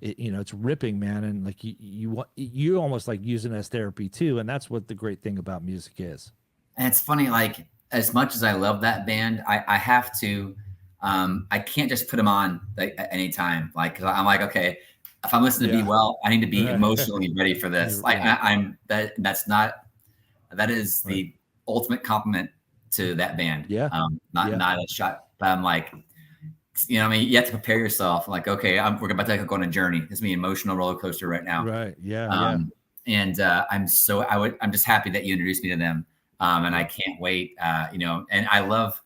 you know, it's ripping, man. And like you almost like using it as therapy too. And that's what the great thing about music is. And it's funny, like, as much as I love that band, I have to, I can't just put them on like, at any time. Like, cause I'm like, okay, if I'm listening to Be Well, I need to be emotionally ready for this. Like that is the ultimate compliment to that band. Not a shot, but I'm like, you know what I mean? You have to prepare yourself. Like, okay, we're about to go on a journey. This is an emotional roller coaster right now. Right. And I'm just happy that you introduced me to them. And I can't wait, you know, and I love,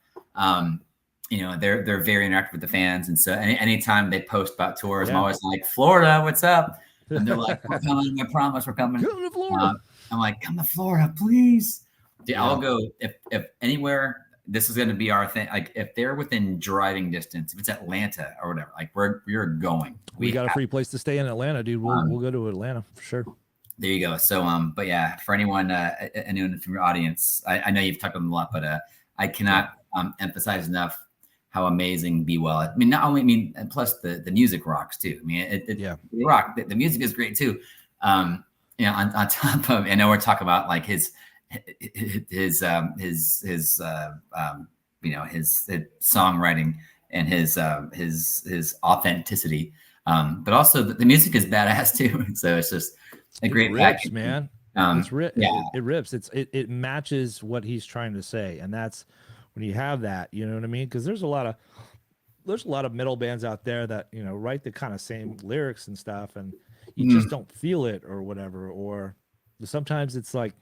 you know, they're very interactive with the fans. And so anytime they post about tours, I'm always like, Florida, what's up? And they're like, we're coming, I promise we're coming. Come to Florida. I'm like, come to Florida, please. Dude, I'll go if anywhere. This is going to be our thing. Like if they're within driving distance, if it's Atlanta or whatever, like we're going. We got a free place to stay in Atlanta, dude. We'll go to Atlanta for sure. There you go. So, but yeah, for anyone from your audience, I know you've talked about them a lot, but I cannot emphasize enough how amazing Be Well. I mean, not only, and plus the music rocks too. I mean, it rock. The music is great too. You know, on top of, I know we're talking about like his you know, his songwriting and his authenticity. But also the music is badass too. So it's just a great package, man. It rips. It matches what he's trying to say, and that's when you have that, you know what I mean? Because there's a lot of metal bands out there that, you know, write the kind of same lyrics and stuff, and you just don't feel it or whatever. Or sometimes it's like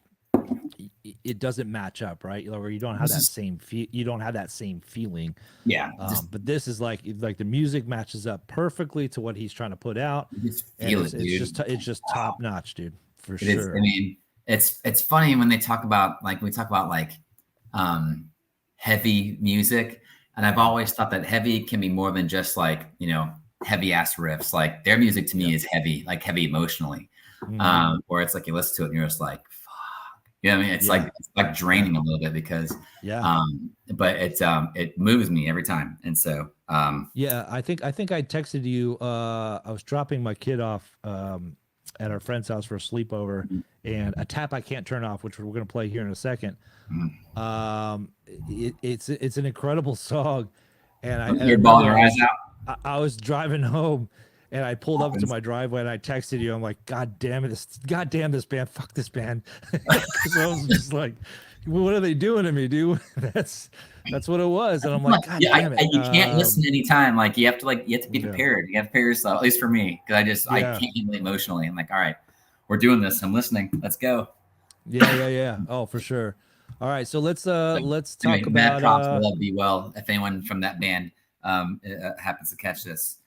it doesn't match up, right? Or you don't have that same feeling. Yeah. But this is like the music matches up perfectly to what he's trying to put out. It's just top notch, dude, for sure. I mean, it's funny when we talk about heavy music, and I've always thought that heavy can be more than just like, you know, heavy ass riffs. Like their music to me is heavy, like heavy emotionally. Or it's like you listen to it and you're just like, fuck, You know what I mean? It's Yeah. like draining a little bit because, but it moves me every time. And so, Yeah, I think I texted you. I was dropping my kid off at our friend's house for a sleepover, and a tap I can't turn off, which we're going to play here in a second. It's an incredible song, and you're bawling your eyes out. I was driving home, and I pulled up to my driveway, and I texted you. I'm like, God damn this band, fuck this band. 'Cause I was just like, what are they doing to me, dude? That's what it was, and I'm like, God damn it. You can't listen anytime. Like you have to be prepared. You have to prepare yourself, at least for me, because I can't handle it emotionally. I'm like, all right, we're doing this. I'm listening. Let's go. Yeah. Oh, for sure. All right, so let's talk about Mad props to Love Be Well. If anyone from that band happens to catch this,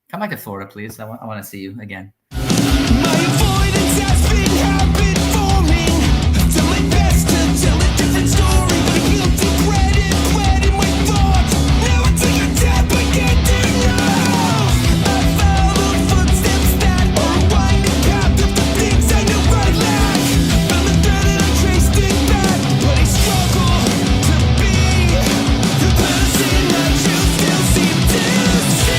come back to Florida, please. I want to see you again. My avoidance has been habit forming. Tell my best to tell a different story, but I feel degraded, bred in my thoughts. Now I take a tap, I can't deny. I follow footsteps that are winding path of the things I know I lack. Found the thread and I traced it back, but I struggle to be the person that you still seem to see.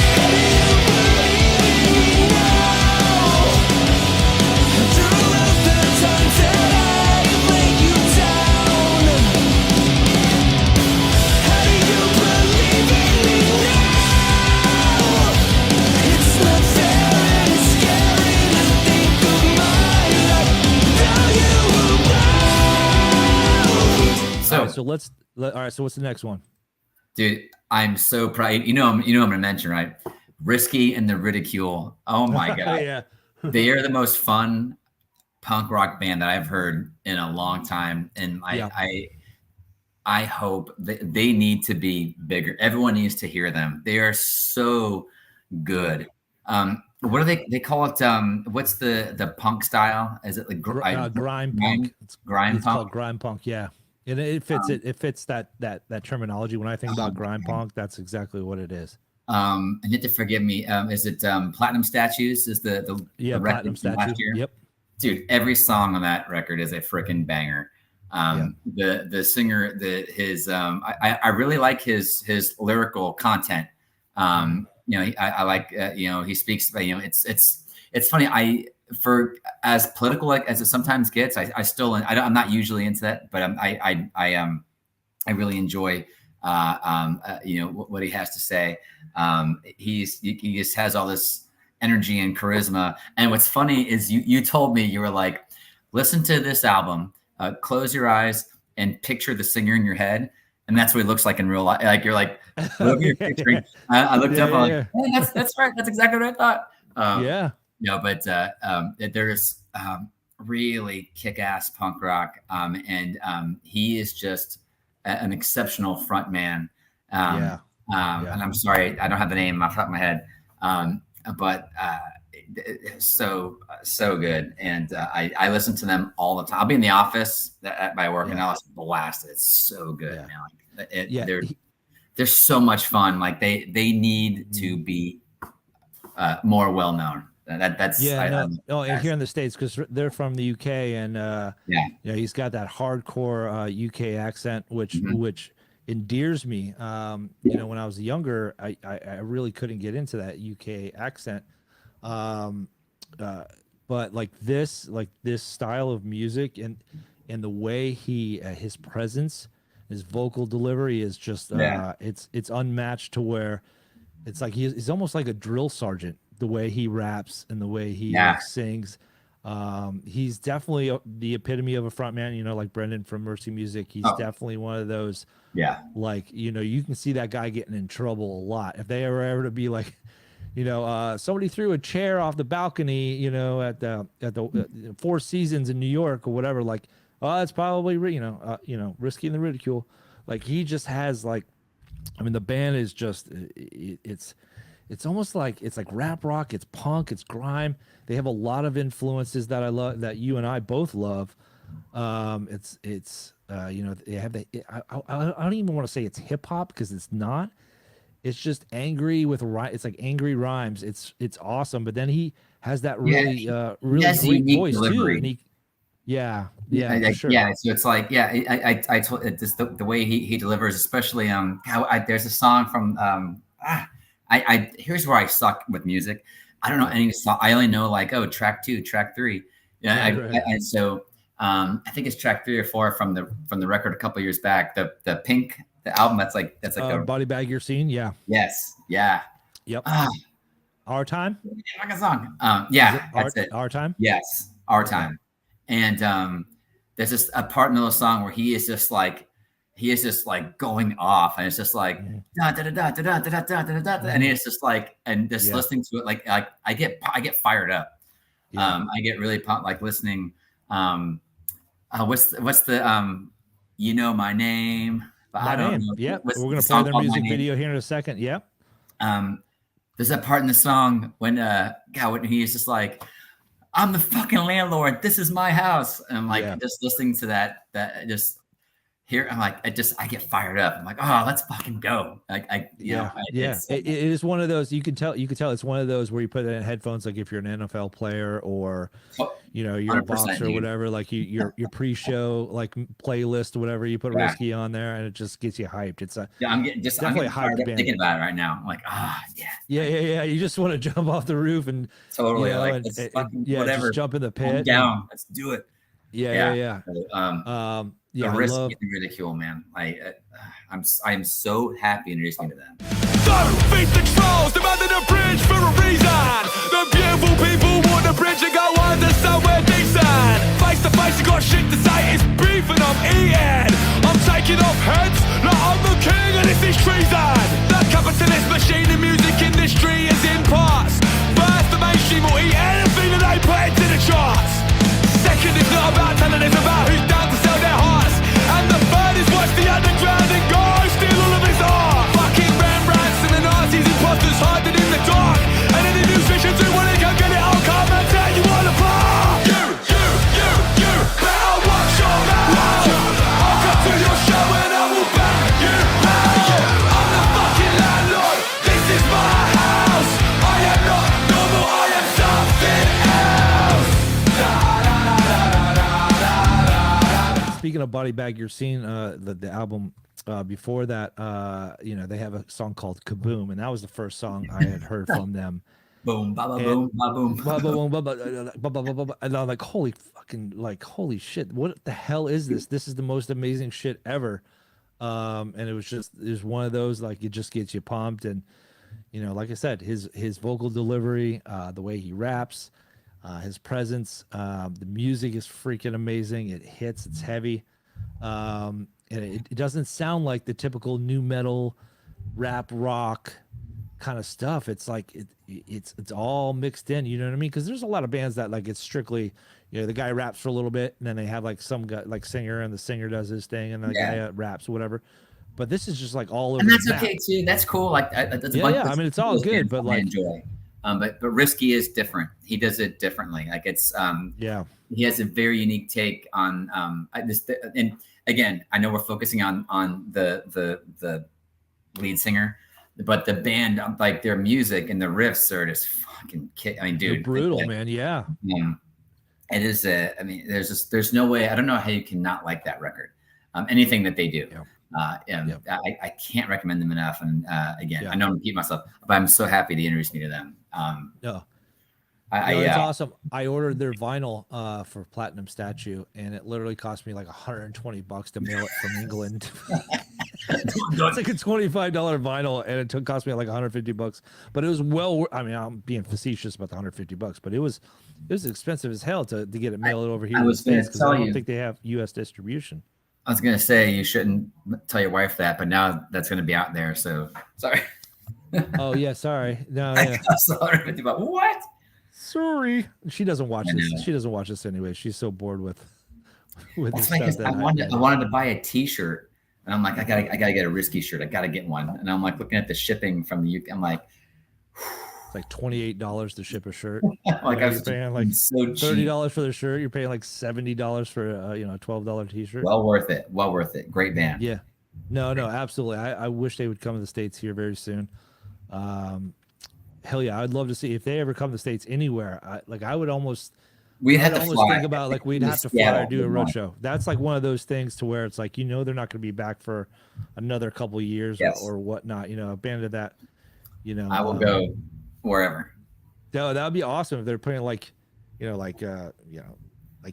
All right, so what's the next one? Dude, I'm so proud. You know I'm gonna mention, right? Risky and the Ridicule. Oh my god. Yeah. They are the most fun punk rock band that I've heard in a long time. And I hope they need to be bigger. Everyone needs to hear them. They are so good. What do they call it? What's the punk style? Is it like grime punk? It's grime punk. Called grime punk, yeah. And it fits that terminology. When I think about grime punk, that's exactly what it is. And you have to forgive me. Is it Platinum Statues? Is the Platinum Statues? Yep. Dude, every song on that record is a freaking banger. The singer, I really like his lyrical content. I like he speaks. It's funny. For as political as it sometimes gets, I'm not usually into that, but I really enjoy what he has to say. He just has all this energy and charisma. And what's funny is you told me, you were like, listen to this album, close your eyes and picture the singer in your head. And that's what he looks like in real life. Like you're like, whoever you're picturing. I looked up, I'm like, hey, that's right. That's exactly what I thought. But there's really kick-ass punk rock. And he is just an exceptional front man. And I'm sorry, I don't have the name off the top of my head. But so good. And I listen to them all the time. I'll be in the office at my work and I'll just blast it. It's so good, man. They're so much fun. Like they need to be more well known. That's and here in the States, because they're from the UK, and he's got that hardcore UK accent, which endears me. When I was younger, I really couldn't get into that UK accent. But like this style of music and the way his presence, his vocal delivery is just it's unmatched, to where it's like he's almost like a drill sergeant, the way he raps and the way he sings. He's definitely the epitome of a frontman, like Brendan from Mercy Music. He's definitely one of those. Yeah. Like, you can see that guy getting in trouble a lot. If they are ever to be like, somebody threw a chair off the balcony, at the Four Seasons in New York or whatever, like, oh, that's probably, Risky and the Ridicule. Like, he just has the band is just, it's almost like, it's like rap rock, it's punk, it's grime. They have a lot of influences that I love, that you and I both love. They have I don't even want to say it's hip hop, because it's not. It's just angry with it's like angry rhymes. It's awesome. But then he has that really great voice too. And Yeah, for sure. Yeah. So it's like, yeah, I told it just the way he delivers, especially there's a song from here's where I suck with music. I don't know any song. I only know like, oh, track 2, track 3. Yeah, Right. and so I think it's track 3 or 4 from the record a couple years back. The Pink, the album that's like a Body Bag Your Scene. Yeah. yes, yeah. Yep. Our Time. Like a song. Yeah, that's it. Our Time. Yes, Our Time. And there's just a part in the song where he is just like going off, and it's just like da da da da da da da da da, and it's just like, and just listening to it, like I get fired up. I get really pumped, like listening. What's the you know my name, but I don't know. Yeah, we're gonna play their music video here in a second. Yep. There's that part in the song when when he's just like, I'm the fucking landlord. This is my house. And I'm like, just listening to that just here, I'm like, I get fired up. I'm like, oh, let's fucking go. Like, it is one of those, you can tell it's one of those where you put it in headphones, like if you're an NFL player or, you're a boxer or whatever, like your pre-show, like playlist or whatever, you put Risky on there and it just gets you hyped. It's I'm getting hyped thinking about it right now. I'm like, yeah. You just want to jump off the roof and totally whatever. Just jump in the pit. Down. Let's do it. Yeah. The Risk and the Ridicule, man. I'm so happy introducing to them. Don't feed the trolls, demanding a bridge for a reason. The beautiful people want a bridge and go under somewhere decent. Face to face, you got shit to say, it's beef and I'm eating. I'm taking off heads, like I'm the king and this is treason. The capitalist machine in music industry is in parts. First, the mainstream will eat anything that they put into the charts. Second, it's not about talent, it's about who's down to sell their hearts. And the third is watch the underground and go steal all of his art. Fucking Rembrandts and the Nazis, imposters hiding in the dark. And any musicians who want to go get it, I'll come and tear you all apart. You better watch your mouth. I'll come to your show and I will bang you out. I'm the fucking landlord, this is my house. I am not normal, I am something else. Speaking of Body Bag Your Scene, the album before that, they have a song called Kaboom, and that was the first song I had heard from them. Boom, ba ba boom, ba boom, ba boom, ba ba, and I'm like, holy shit, what the hell is this? This is the most amazing shit ever. And it was one of those, like, it just gets you pumped, and like I said, his vocal delivery, the way he raps, his presence, the music is freaking amazing. It hits, it's heavy, and it doesn't sound like the typical new metal rap rock kind of stuff. It's like it's all mixed in, you know what I mean? Because there's a lot of bands that, like, it's strictly, the guy raps for a little bit and then they have like some guy, like singer, and the singer does his thing and then the guy raps or whatever. But this is just like all over. And that's okay too. That's cool. Like that's I mean, it's all good, but like, enjoy. But Risky is different. He does it differently. Like it's he has a very unique take on this. And again, I know we're focusing on the lead singer, but the band, like their music and the riffs are just fucking kick. I mean, dude, they're brutal, man. Yeah. It is. There's no way. I don't know how you can not like that record. Anything that they do. I can't recommend them enough. And again, I know I'm repeating myself, but I'm so happy they introduced me to them. It's awesome. I ordered their vinyl for Platinum Statue, and it literally cost me like $120 to mail it from England. It's like a $25 vinyl, and it cost me like $150. But it was I mean, I'm being facetious about the $150, but it was expensive as hell to get it mailed over here. I was going to tell you, I don't think they have U.S. distribution. I was going to say you shouldn't tell your wife that, but now that's going to be out there. So sorry. Oh yeah, sorry. No, what? Sorry, she doesn't watch this. She doesn't watch this anyway. She's so bored with this stuff. I wanted to buy a T-shirt, and I'm like, I gotta get a Risky shirt. I gotta get one, and I'm like looking at the shipping from the UK. I'm like, it's like $28 to ship a shirt. Like I was paying like $30 for the shirt. You're paying like $70 for a $12 T-shirt. Well worth it. Well worth it. Great band. Yeah. No, absolutely. I wish they would come to the States here very soon. Hell yeah, I'd love to see if they ever come to the States anywhere. I would almost We had I'd to almost fly. think about like we'd have to fly or do a road show. That's like one of those things to where it's like, you know, they're not going to be back for another couple of years Yes. or whatnot. You know, a band of that, you know, I will go wherever. that would be awesome if they're playing like, you know, like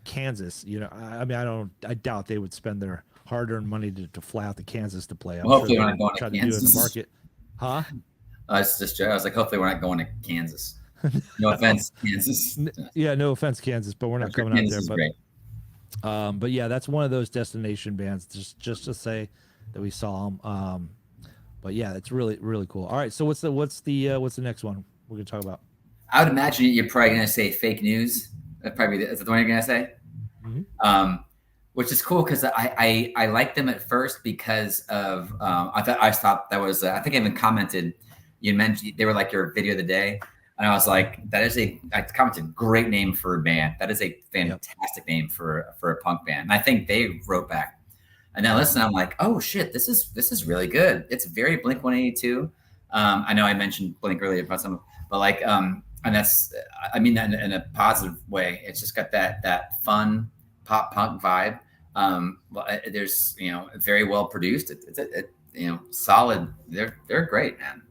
Kansas. You know, I mean, I doubt they would spend their hard-earned money to fly out to Kansas to play. I'm Well, hopefully sure we're they not going would to try to do it in the Kansas. market, huh? I was like, hopefully we're not going to Kansas. No offense, Kansas. Yeah, no offense, Kansas, but we're not coming out Kansas there. is great. But yeah, that's one of those destination bands. Just to say that we saw them. But yeah, it's really really cool. All right, so what's the next one we're gonna talk about? I would imagine you're probably gonna say fake news. Is that the one you're gonna say? Mm-hmm. Which is cool because I liked them at first because of I thought that was I think I even commented. You mentioned they were like your video of the day. And I was like, I commented, great name for a band. That is a fantastic name for a punk band. And I think they wrote back. And then listen, I'm like, oh shit, this is really good. It's very Blink-182. I know I mentioned Blink earlier about some, but like, and that's, I mean that in a positive way. It's just got that fun pop punk vibe. There's, you know, very well produced. It's you know, solid. They're great, man.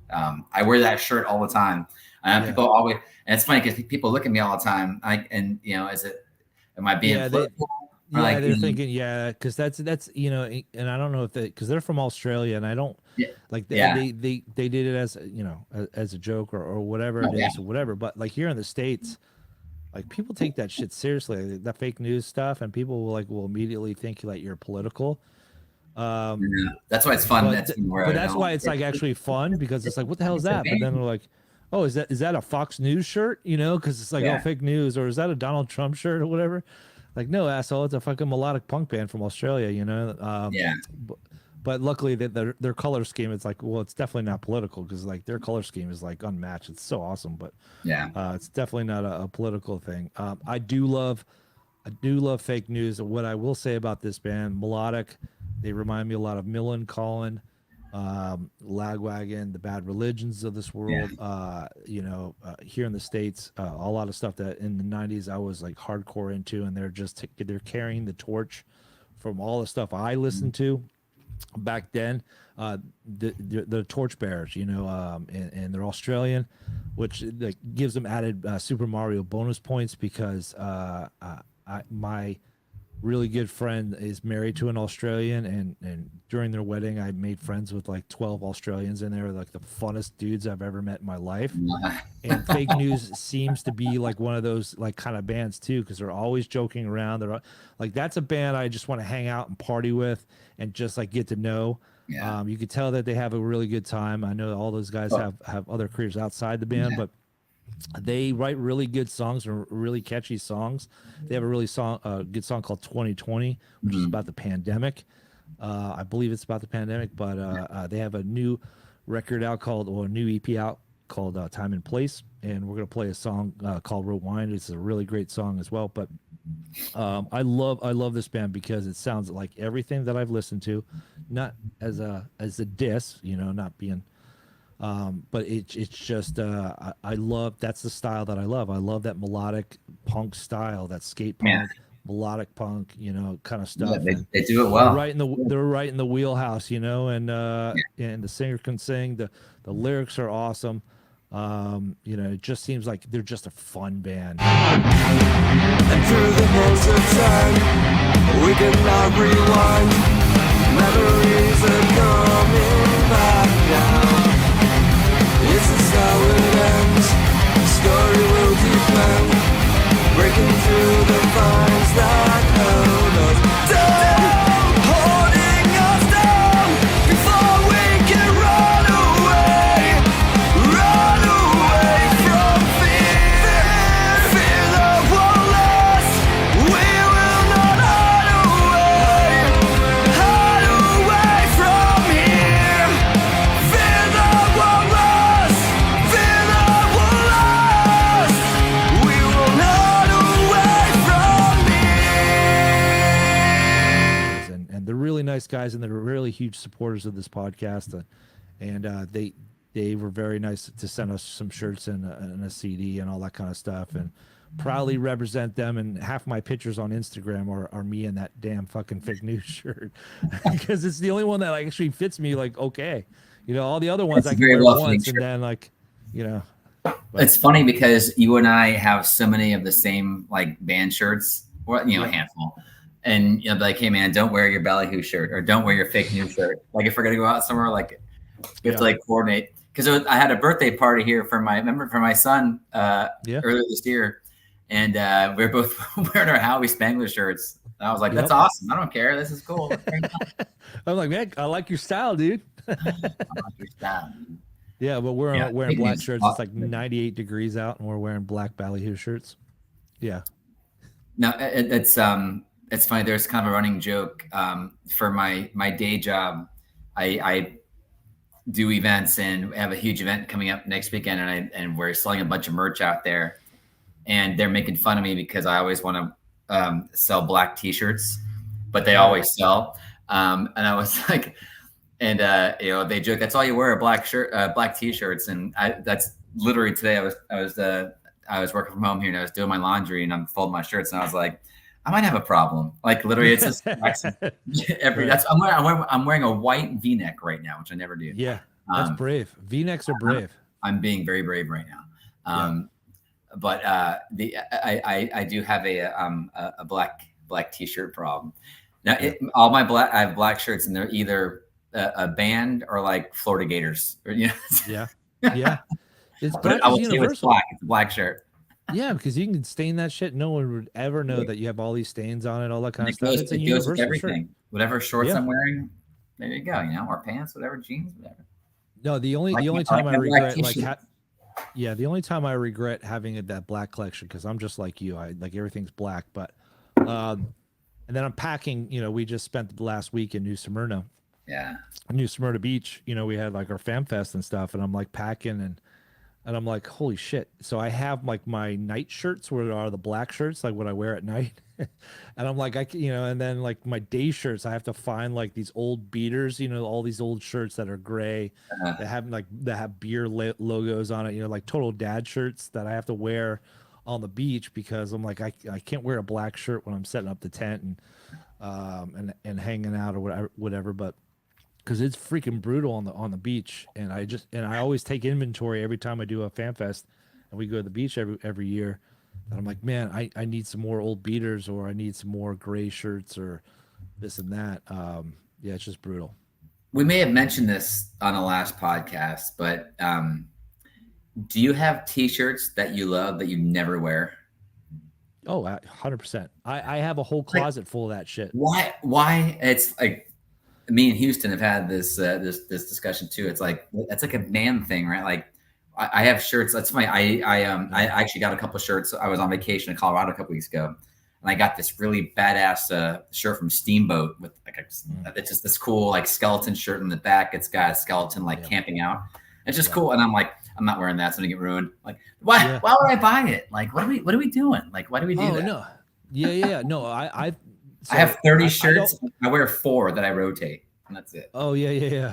I wear that shirt all the time. People always, and it's funny because people look at me all the time. Am I being political? They're thinking, because that's you know, and I don't know if because they're from Australia, and I don't like they did it as, you know, as a joke or whatever it is or whatever. But like here in the States, like people take that shit seriously, that fake news stuff, and people will immediately think like you're political. That's why it's fun. That's why it's like actually fun, because it's like, what the hell is that? But then we're like, oh, is that a Fox News shirt? You know, because it's like, oh, fake news, or is that a Donald Trump shirt or whatever? Like, no, asshole, it's a fucking melodic punk band from Australia, you know. But luckily that their color scheme, it's like, well, it's definitely not political, because like their color scheme is like unmatched. It's so awesome, but it's definitely not a political thing. I do love fake news. What I will say about this band, melodic, they remind me a lot of Millencolin, Lagwagon, the Bad Religions of this world. You know, here in the States, a lot of stuff that in the 90s I was like hardcore into, and they're carrying the torch from all the stuff I listened to back then. The torchbearers, you know, and they're Australian, which like gives them added Super Mario bonus points, because my really good friend is married to an Australian, and during their wedding I made friends with like 12 Australians, and they were like the funnest dudes I've ever met in my life. And Fake News seems to be like one of those like kind of bands too, because they're always joking around. They're like, that's a band I just want to hang out and party with and just like get to know. You could tell that they have a really good time. I know all those guys have other careers outside the band, but they write really good songs, or really catchy songs. They have a really good song called 2020, which is about the pandemic. I believe it's about the pandemic, but they have a new record out a new EP out called Time and Place, and we're going to play a song called Rewind. It's a really great song as well. But I love this band because it sounds like everything that I've listened to, not as a diss, you know, not being but it's just I love, that's the style that I love. I love that melodic punk style, that skate punk, melodic punk, you know, kind of stuff. They do it well. They're right in the wheelhouse, you know, and the singer can sing. The lyrics are awesome. You know, it just seems like they're just a fun band. And through the hands of time, we cannot rewind. Memories are coming back now. This is how it ends. The story will depend. Breaking through the vines that held us down, holding us down before we can run away from fear. Fear that won't last. We will not hide away from here. Fear that won't last. Fear that won't last. We will not away from here. And they're really nice guys, and they're really huge supporters of this podcast. And they were very nice to send us some shirts and a CD and all that kind of stuff. And proudly represent them, and half my pictures on Instagram are me in that damn fucking fake news shirt because it's the only one that like actually fits me like okay. You know, all the other ones It's I can very wear well once fitting and then like, you know. It's funny because you and I have so many of the same like band shirts, or a handful. And like, hey man, don't wear your Ballyhoo shirt or don't wear your fake news shirt. Like if we're gonna go out somewhere, like we have to like coordinate. Because I had a birthday party here for my son earlier this year, and we are both wearing our Howie Spangler shirts. And I was like, "That's awesome! I don't care. This is cool." I'm like, man, I like your style, dude. I like your style. Yeah, but we're wearing black shirts. It's like 98 degrees out, and we're wearing black Ballyhoo shirts. Yeah. No, it's funny. There's kind of a running joke for my day job. I do events and have a huge event coming up next weekend, and we're selling a bunch of merch out there, and they're making fun of me because I always want to sell black T-shirts, but they always sell. And I was like, and they joke, that's all you wear, black T-shirts, and that's literally today. I was working from home here, and I was doing my laundry, and I'm folding my shirts, and I was like, I might have a problem. Like literally, it's just I'm wearing a white V-neck right now, which I never do. Yeah, that's brave. V-necks are brave. I'm being very brave right now. But I do have a black T-shirt problem. Now I have black shirts, and they're either a band or like Florida Gators. Or, you know? Yeah. It's but I will say it's black. It's a black shirt. Yeah, because you can stain that shit. No one would ever know that you have all these stains on it, all that kind of stuff. It's a universal everything. shirt. Whatever shorts I'm wearing, there you go. Or pants, whatever, jeans, whatever. No, the only time I regret the only time I regret having that black collection, because I'm just like you. I like everything's black, but and then I'm packing. We just spent the last week in New Smyrna. Yeah. New Smyrna Beach. We had like our Fam Fest and stuff, and I'm like packing and I'm like, holy shit. So I have like my night shirts where are the black shirts, like what I wear at night. And I'm like, and then like my day shirts, I have to find like these old beaters, all these old shirts that are gray that have beer logos on it, like total dad shirts that I have to wear on the beach because I'm like, I can't wear a black shirt when I'm setting up the tent and hanging out or whatever. But because it's freaking brutal on the beach, and I always take inventory every time I do a fan fest, and we go to the beach every year. And I'm like, man, I need some more old beaters, or I need some more gray shirts, or this and that. Yeah, it's just brutal. We may have mentioned this on the last podcast, but do you have T-shirts that you love that you never wear? Oh, 100%. I have a whole closet full of that shit. Why? It's like, me and Houston have had this discussion too. It's like a man thing, right? Like I have shirts. That's funny. I actually got a couple of shirts. I was on vacation in Colorado a couple weeks ago, and I got this really badass shirt from Steamboat with it's just this cool like skeleton shirt in the back. It's got a skeleton like camping out. It's just cool. And I'm like, I'm not wearing that. It's gonna get ruined. Like, why? Yeah. Why would I buy it? Like, what are we doing? Like, why do we do that? No. Yeah. No, I have 30 shirts. I wear 4 that I rotate, and that's it. Oh yeah.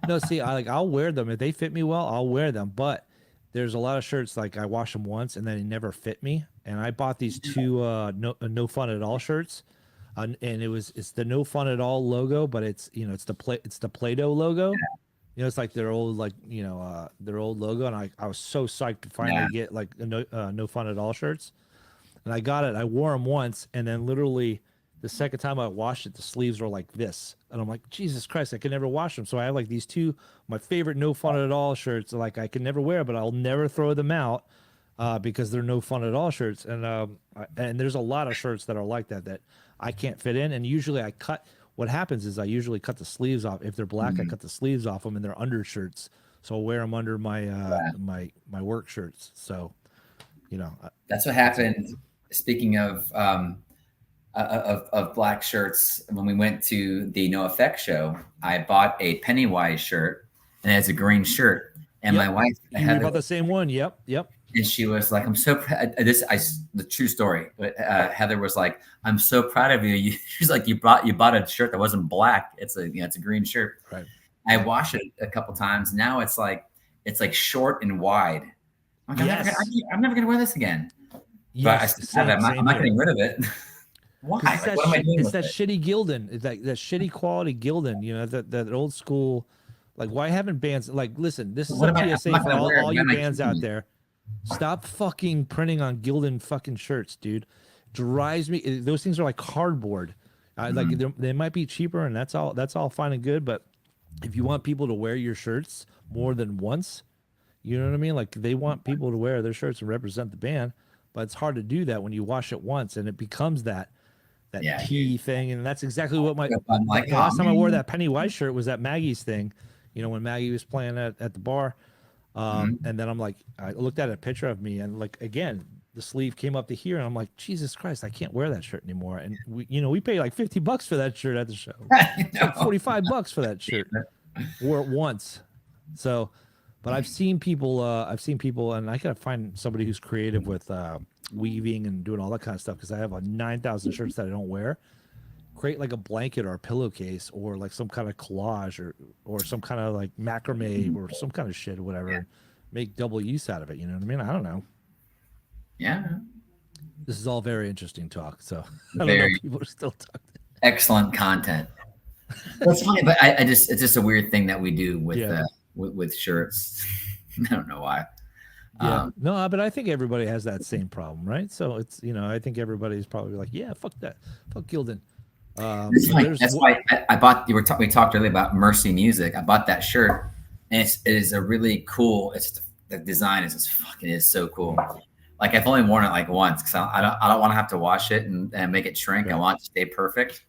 No, see, I'll wear them if they fit me well. I'll wear them, but there's a lot of shirts like I wash them once and then they never fit me. And I bought these 2 no fun at all shirts, and it's the No Fun at All logo, but it's it's the Play-Doh logo. Yeah. It's like their old their old logo, and I was so psyched to finally get like No Fun at All shirts, and I got it. I wore them once, and then literally the second time I washed it, the sleeves were like this. And I'm like, Jesus Christ, I could never wash them. So I have like these 2, my favorite No Fun at All shirts. Like I can never wear, but I'll never throw them out because they're No Fun at All shirts. And there's a lot of shirts that are like that I can't fit in. And usually what happens is I usually cut the sleeves off. If they're black, I cut the sleeves off them, and they're undershirts. So I'll wear them under my my work shirts. So, that's what happened. Speaking of black shirts, when we went to the NOFX show, I bought a Pennywise shirt, and it has a green shirt. And my wife had about the same one. Yep. And she was like, "I'm so proud." The true story. But Heather was like, "I'm so proud of you." She's like, "You bought a shirt that wasn't black. It's a green shirt." Right. I washed it a couple times. Now it's like short and wide. I'm never gonna wear this again. but I Yes, still have it. I'm not here. getting rid of it. Why? 'Cause it's Like, that, what am I doing it's with that it? shitty Gildan. It's that shitty quality Gildan. You know, that old school. Like, why haven't bands like listen? This is What a am I? I'm PSA not for gonna wear it. all Why you am I bands keeping out it? there. Stop fucking printing on Gildan fucking shirts, dude. Drives me. Those things are like cardboard. Like they might be cheaper, and that's all fine and good. But if you want people to wear your shirts more than once, you know what I mean? Like they want people to wear their shirts and represent the band, but it's hard to do that when you wash it once and it becomes that Yeah, tea thing. And that's exactly what I'm like, the oh, last time I wore man. that Pennywise shirt was that Maggie's thing, you know, when Maggie was playing at the bar. And then I'm like, I looked at a picture of me and like, again, the sleeve came up to here and I'm like, Jesus Christ, I can't wear that shirt anymore. And we pay like $50 for that shirt at the show. It's like $45 for that shirt. Wore it once. So, but I've seen people, and I gotta find somebody who's creative with weaving and doing all that kind of stuff because I have 9,000 shirts that I don't wear. Create like a blanket or a pillowcase or like some kind of collage or some kind of like macrame or some kind of shit or whatever. And make double use out of it. You know what I mean? I don't know. Yeah. This is all very interesting talk. So I don't know Very if people are still talking. excellent content. That's funny, but I just it's just a weird thing that we do with Yeah. with shirts. I don't know why. Yeah, no, but I think everybody has that same problem, right? So it's I think everybody's probably like, yeah, fuck that, fuck Gildan. That's why I bought. We talked earlier about Mercy Music. I bought that shirt, and it is a really cool. The design is just fucking is so cool. Like I've only worn it like once because I don't want to have to wash it and make it shrink. Right. I want it to stay perfect.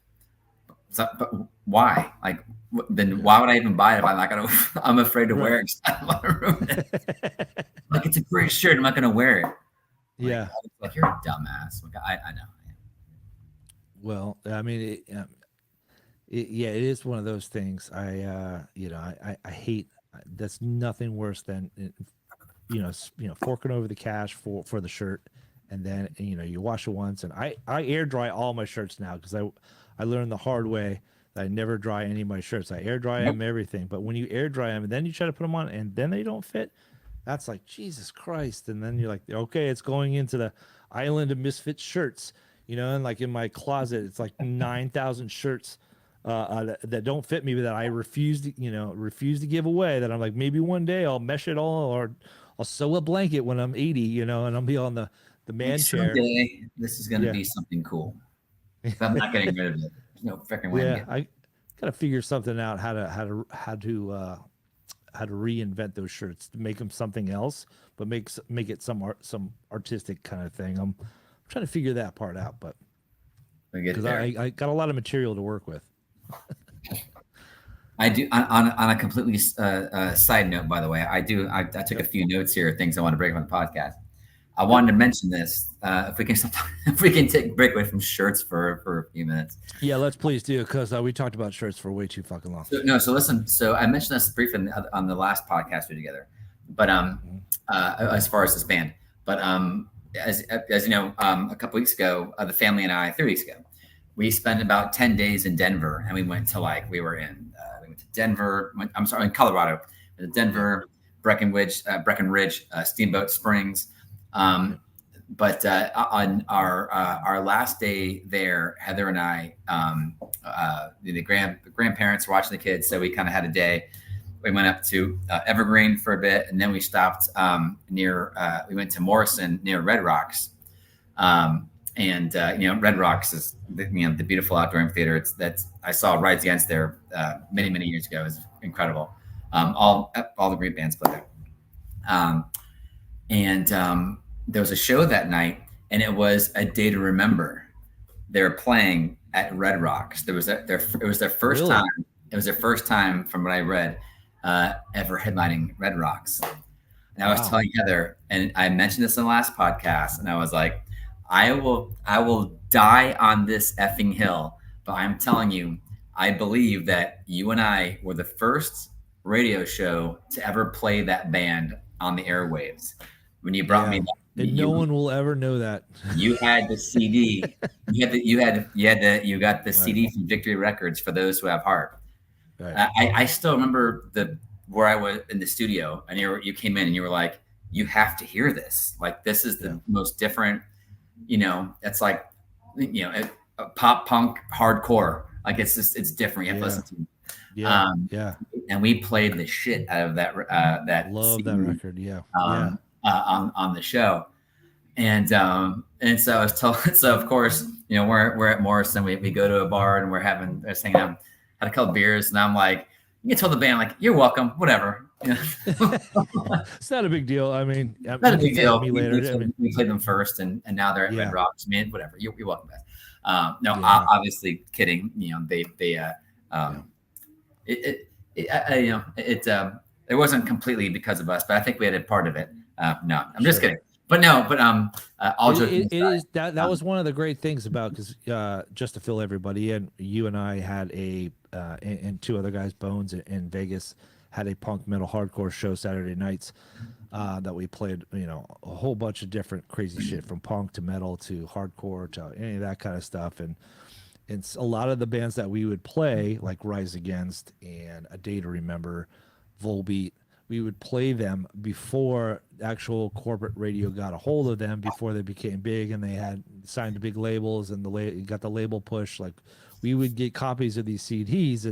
So, but why? Like then why would I even buy it if I'm not gonna? I'm afraid to wear it. 'Cause I don't want to ruin it. Like it's a great shirt. I'm not gonna wear it. Yeah. Like you're a dumbass. Like I know. Well, I mean, it is one of those things. I hate. That's nothing worse than forking over the cash for the shirt, and then you wash it once. And I air dry all my shirts now because I learned the hard way that I never dry any of my shirts. I air dry them everything, but when you air dry them and then you try to put them on and then they don't fit, that's like Jesus Christ. And then you're like, okay, it's going into the island of misfit shirts. And like in my closet, it's like 9,000 shirts that don't fit me, but that I refuse to give away. That I'm like, maybe one day I'll mesh it all, or I'll sew a blanket when I'm 80, and I'll be on the man chair. Someday this is going to be something cool. I'm not getting rid of it. There's no freaking way. Yeah, I gotta figure something out how to reinvent those shirts to make them something else, but make it some artistic kind of thing. I'm trying to figure that part out, but because I got a lot of material to work with. I do on a completely side note, by the way, I took a few notes here, things I want to break on the podcast. I wanted to mention this. If we can take a break away from shirts for a few minutes. Yeah, let's please do, because we talked about shirts for way too fucking long. So listen. So I mentioned this briefly on the last podcast we did together, but as far as this band, but as you know, a couple weeks ago, the family and I, 3 weeks ago, we spent about 10 days in Denver, and we went to we went to Denver. In Colorado, we went to Denver, Breckenridge, Steamboat Springs. But on our last day there, Heather and I, the grandparents were watching the kids, so we kind of had a day. We went up to Evergreen for a bit, and then we stopped near. We went to Morrison near Red Rocks, and Red Rocks is the beautiful outdoor amphitheater. I saw Rides Against there many years ago. It was incredible. All the great bands play there, and there was a show that night, and it was A Day to Remember. They were playing at Red Rocks. It was their first time. It was their first time, from what I read, ever headlining Red Rocks. And I was telling Heather, and I mentioned this in the last podcast, and I was like, I will die on this effing hill, but I'm telling you, I believe that you and I were the first radio show to ever play that band on the airwaves. When you brought me that, and no one will ever know that. You had the CD. You got the CD from Victory Records for those who have heart. Right. I still remember where I was in the studio, and you came in and you were like, you have to hear this. Like, this is the most different. you know, it's like, you know, pop punk hardcore. Like it's just, it's different. You have to listen to. Yeah. And we played the shit out of that Love CD, that record. Yeah. on the show. And so I was told, so of course, you know, we're at Morrison, we go to a bar and we're hanging out, had a couple beers, and I'm like, you can tell the band, like, you're welcome, whatever. You know? It's not a big deal. I mean, Not a big deal. Me later. We played them first, and now they're at Yeah. Red Rocks. Man, whatever. You're welcome, guys. No, Yeah. obviously kidding. You know, it wasn't completely because of us, but I think we had a part of it. No, I'm just kidding. But no, all joking it is that was one of the great things about, because just to fill everybody in, you and I had and two other guys, Bones in Vegas, had a punk metal hardcore show Saturday nights that we played, you know, a whole bunch of different crazy shit, from punk to metal to hardcore to any of that kind of stuff. And it's a lot of the bands that we would play, like Rise Against and A Day to Remember, Volbeat, we would play them before actual corporate radio got a hold of them, before they became big and they had signed to big labels and got the label push. Like, we would get copies of these CDs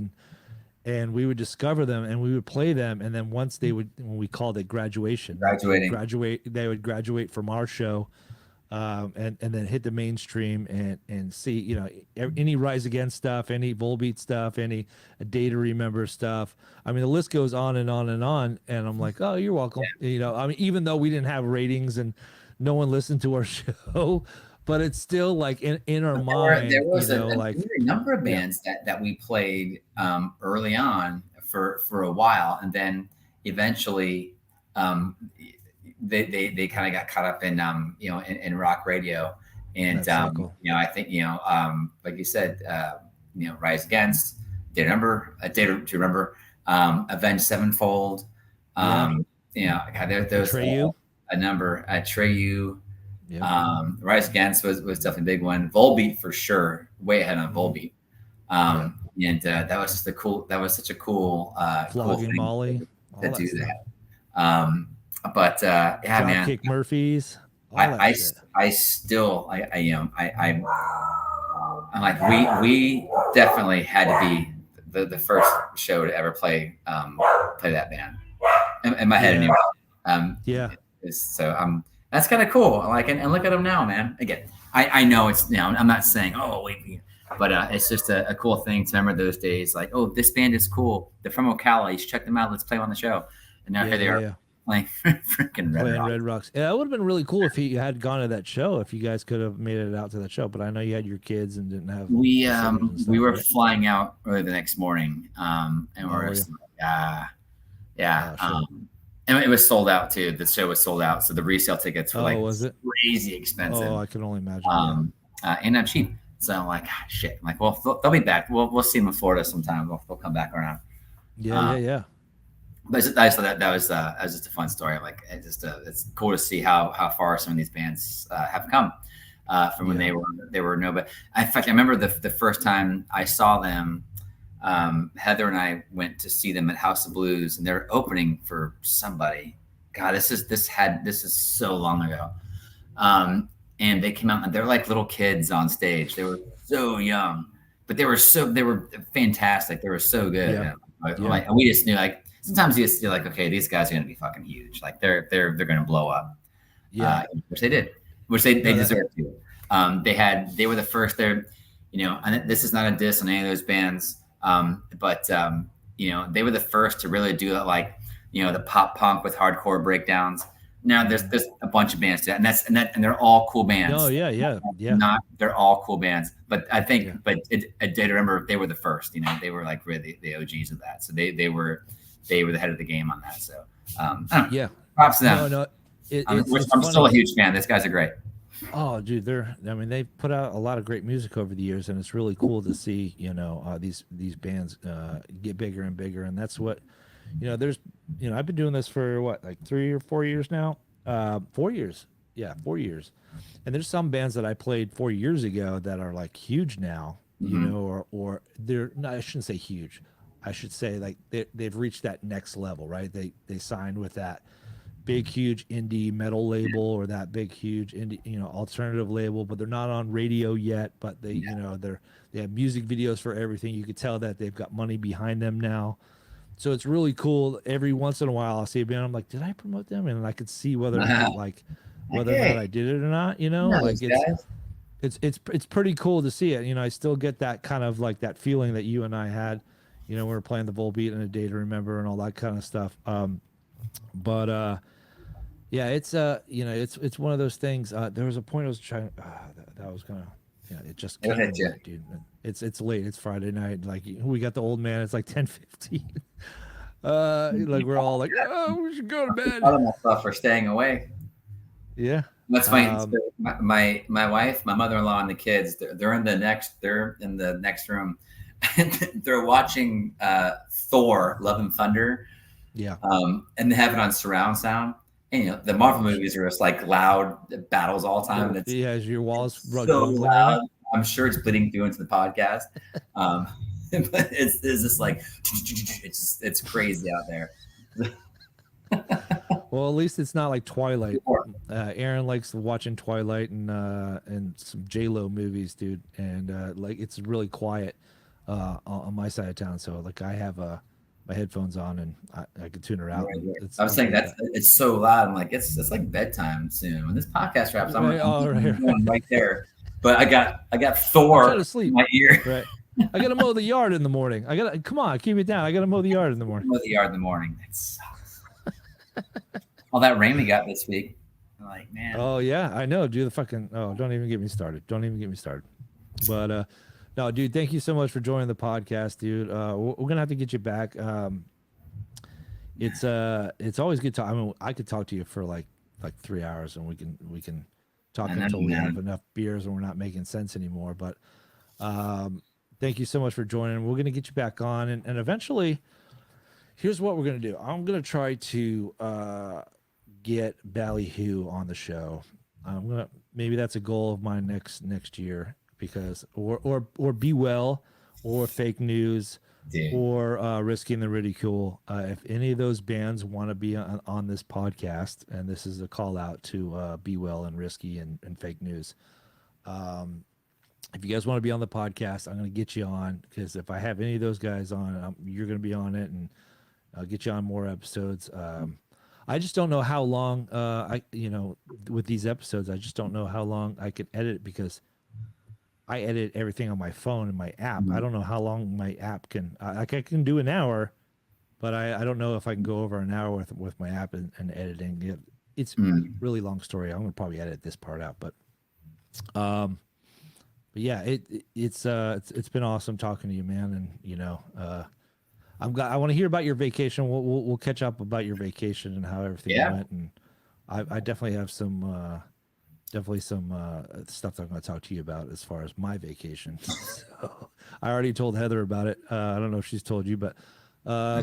and we would discover them and we would play them. And then once they would, when we called it graduation, they would graduate from our show, and then hit the mainstream and see, you know, any Rise Against stuff, any Volbeat stuff, any A Day to Remember stuff. I mean, the list goes on and on and on. And I'm like, oh, you're welcome. Yeah. You know, I mean, even though we didn't have ratings and no one listened to our show, but it's still like in our mind. There was a number of bands that we played early on for a while, and then eventually they kind of got caught up in you know, in rock radio, and cool. you know, I think, you know, like you said, you know, Rise Against, Day to Remember, Avenged Sevenfold, you know, there's a number, Atreyu. Yeah. Rise Against was definitely a big one. Volbeat for sure, way ahead on Volbeat. And that was just such a cool Flogging thing Molly to do that. But yeah, Drop man, Kick Murphys. I still I'm like, we definitely had to be the first show to ever play that band in my head anyway. So that's kind of cool. Like, and look at them now, man. Again, I know it's, you know, I'm not saying, oh, wait, but it's just a cool thing to remember those days. Like, oh, this band is cool. They're from Ocala. You should check them out. Let's play on the show. And now here they are playing freaking Red Rocks. Yeah, it would have been really cool if you had gone to that show. If you guys could have made it out to that show. But I know you had your kids and didn't have. We were flying out early the next morning, and we're just and it was sold out too. The show was sold out, so the resale tickets were crazy expensive. Oh, I can only imagine. And not cheap. So I'm like, shit. I'm like, well, they'll be back. We'll see them in Florida sometime. They'll come back around. Yeah. But I just thought that was just a fun story. Like, it's cool to see how far some of these bands have come from when they were no. But in fact, I remember the first time I saw them. Heather and I went to see them at House of Blues, and they're opening for somebody. God, this is so long ago. And they came out and they're like little kids on stage. They were so young, but they were fantastic. They were so good. Yeah. Like, we just knew, like, sometimes you just feel like, okay, these guys are going to be fucking huge. Like they're going to blow up. Yeah. Which they did, which they deserved to. They were the first there, you know, and this is not a diss on any of those bands. But you know, they were the first to really do that, like, you know, the pop punk with hardcore breakdowns. Now there's a bunch of bands to that, and they're all cool bands. Oh yeah. They're all cool bands. But I think, I did remember they were the first. You know, they were like really the OGs of that. So they were the head of the game on that. So props to them. No, I'm still a huge fan. These guys are great. Oh, dude, they've put out a lot of great music over the years, and it's really cool to see, you know, these bands get bigger and bigger. And that's what, you know, I've been doing this for like 3 or 4 years now. 4 years. Yeah, 4 years. And there's some bands that I played 4 years ago that are like huge now, you know, or they're not, I shouldn't say huge. I should say like they've reached that next level, right? They signed with that big huge indie metal label or that big huge indie, you know, alternative label, but they're not on radio yet, but they you know, they have music videos for everything. You could tell that they've got money behind them now. So it's really cool. Every once in a while I'll see a band, I'm like, did I promote them? And I could see whether or not whether or not I did it or not, you know, like it's pretty cool to see it. You know, I still get that kind of like that feeling that you and I had, you know, we were playing the Volbeat and A Day to Remember and all that kind of stuff. But yeah, it's you know, it's one of those things. There was a point I was trying that I was gonna, yeah, it just came in, dude. It's late. It's Friday night. Like we got the old man. It's like 10:15. Like we're all like, oh, we should go to bed. Proud of myself for staying awake. Yeah, that's funny. My wife, my mother-in-law, and the kids, they're in the next room. They're watching Thor: Love and Thunder. Yeah. And they have it on surround sound. And you know, the Marvel movies are just like loud battles all the time. And it's as your walls so loud. I'm sure it's bleeding through into the podcast. But it's just like it's crazy out there. Well, at least it's not like Twilight. Aaron likes watching Twilight and some J-Lo movies, dude. And like it's really quiet on my side of town. So like I have my headphones on and I can tune her out. Right. I was saying it's so loud. I'm like it's like bedtime soon. When this podcast wraps, I'm right there. But I got Thor in my ear. Right. I gotta mow the yard in the morning. Come on, keep it down. I gotta mow the yard in the morning. Mow the yard in the morning. It sucks. All that rain we got this week. I'm like, man. Oh yeah, I know. Do the fucking don't even get me started. Don't even get me started. But no, dude, thank you so much for joining the podcast, dude. We're gonna have to get you back. It's always good to. I mean, I could talk to you for like 3 hours, and we can talk until we have enough beers and we're not making sense anymore. But thank you so much for joining. We're gonna get you back on, and eventually, here's what we're gonna do. I'm gonna try to get Ballyhoo on the show. Maybe that's a goal of mine next year. Because or Be Well or Fake News or Risking the Ridicule. If any of those bands want to be on this podcast, and this is a call out to Be Well and Risky and Fake News. If you guys want to be on the podcast, I'm going to get you on, because if I have any of those guys on, you're going to be on it, and I'll get you on more episodes. I just don't know how long with these episodes, I just don't know how long I could edit it, because I edit everything on my phone and my app. I don't know how long my app can. I can do an hour, but I don't know if I can go over an hour with my app and editing. It's really long story. I'm gonna probably edit this part out, but yeah, it's been awesome talking to you, man. And you know, I want to hear about your vacation. We'll catch up about your vacation and how everything went. And I definitely have some. Definitely some stuff that I'm going to talk to you about as far as my vacation. So, I already told Heather about it. I don't know if she's told you, but we'll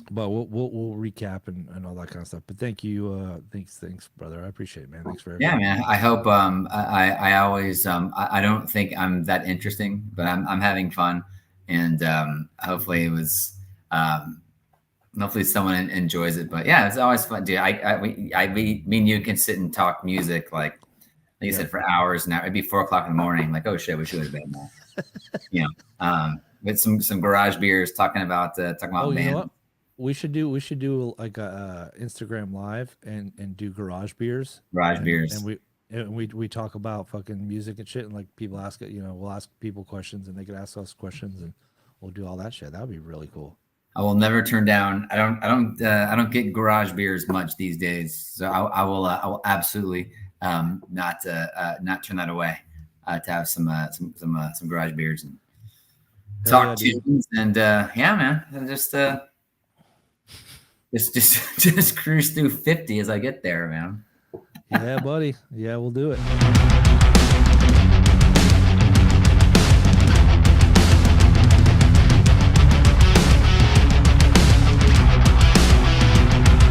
recap and all that kind of stuff. But thank you, thanks, brother. I appreciate it, man. Thanks for everything. Yeah, man. I hope I always I don't think I'm that interesting, but I'm having fun, and hopefully it was. Hopefully someone enjoys it, but yeah, it's always fun, dude. Me and you can sit and talk music like you said for hours now. It'd be 4 o'clock in the morning. Like, oh shit, we should have been there. You know, with some garage beers, talking about bands. You know what? We should do like a Instagram live and do garage beers. And we talk about fucking music and shit, and like people ask it. You know, we'll ask people questions, and they can ask us questions, and we'll do all that shit. That would be really cool. I will never turn down. I don't get garage beers much these days, so I will absolutely not turn that away to have some garage beers and talk tunes and yeah, man, and just cruise through 50 as I get there, man. Yeah, buddy. Yeah, we'll do it.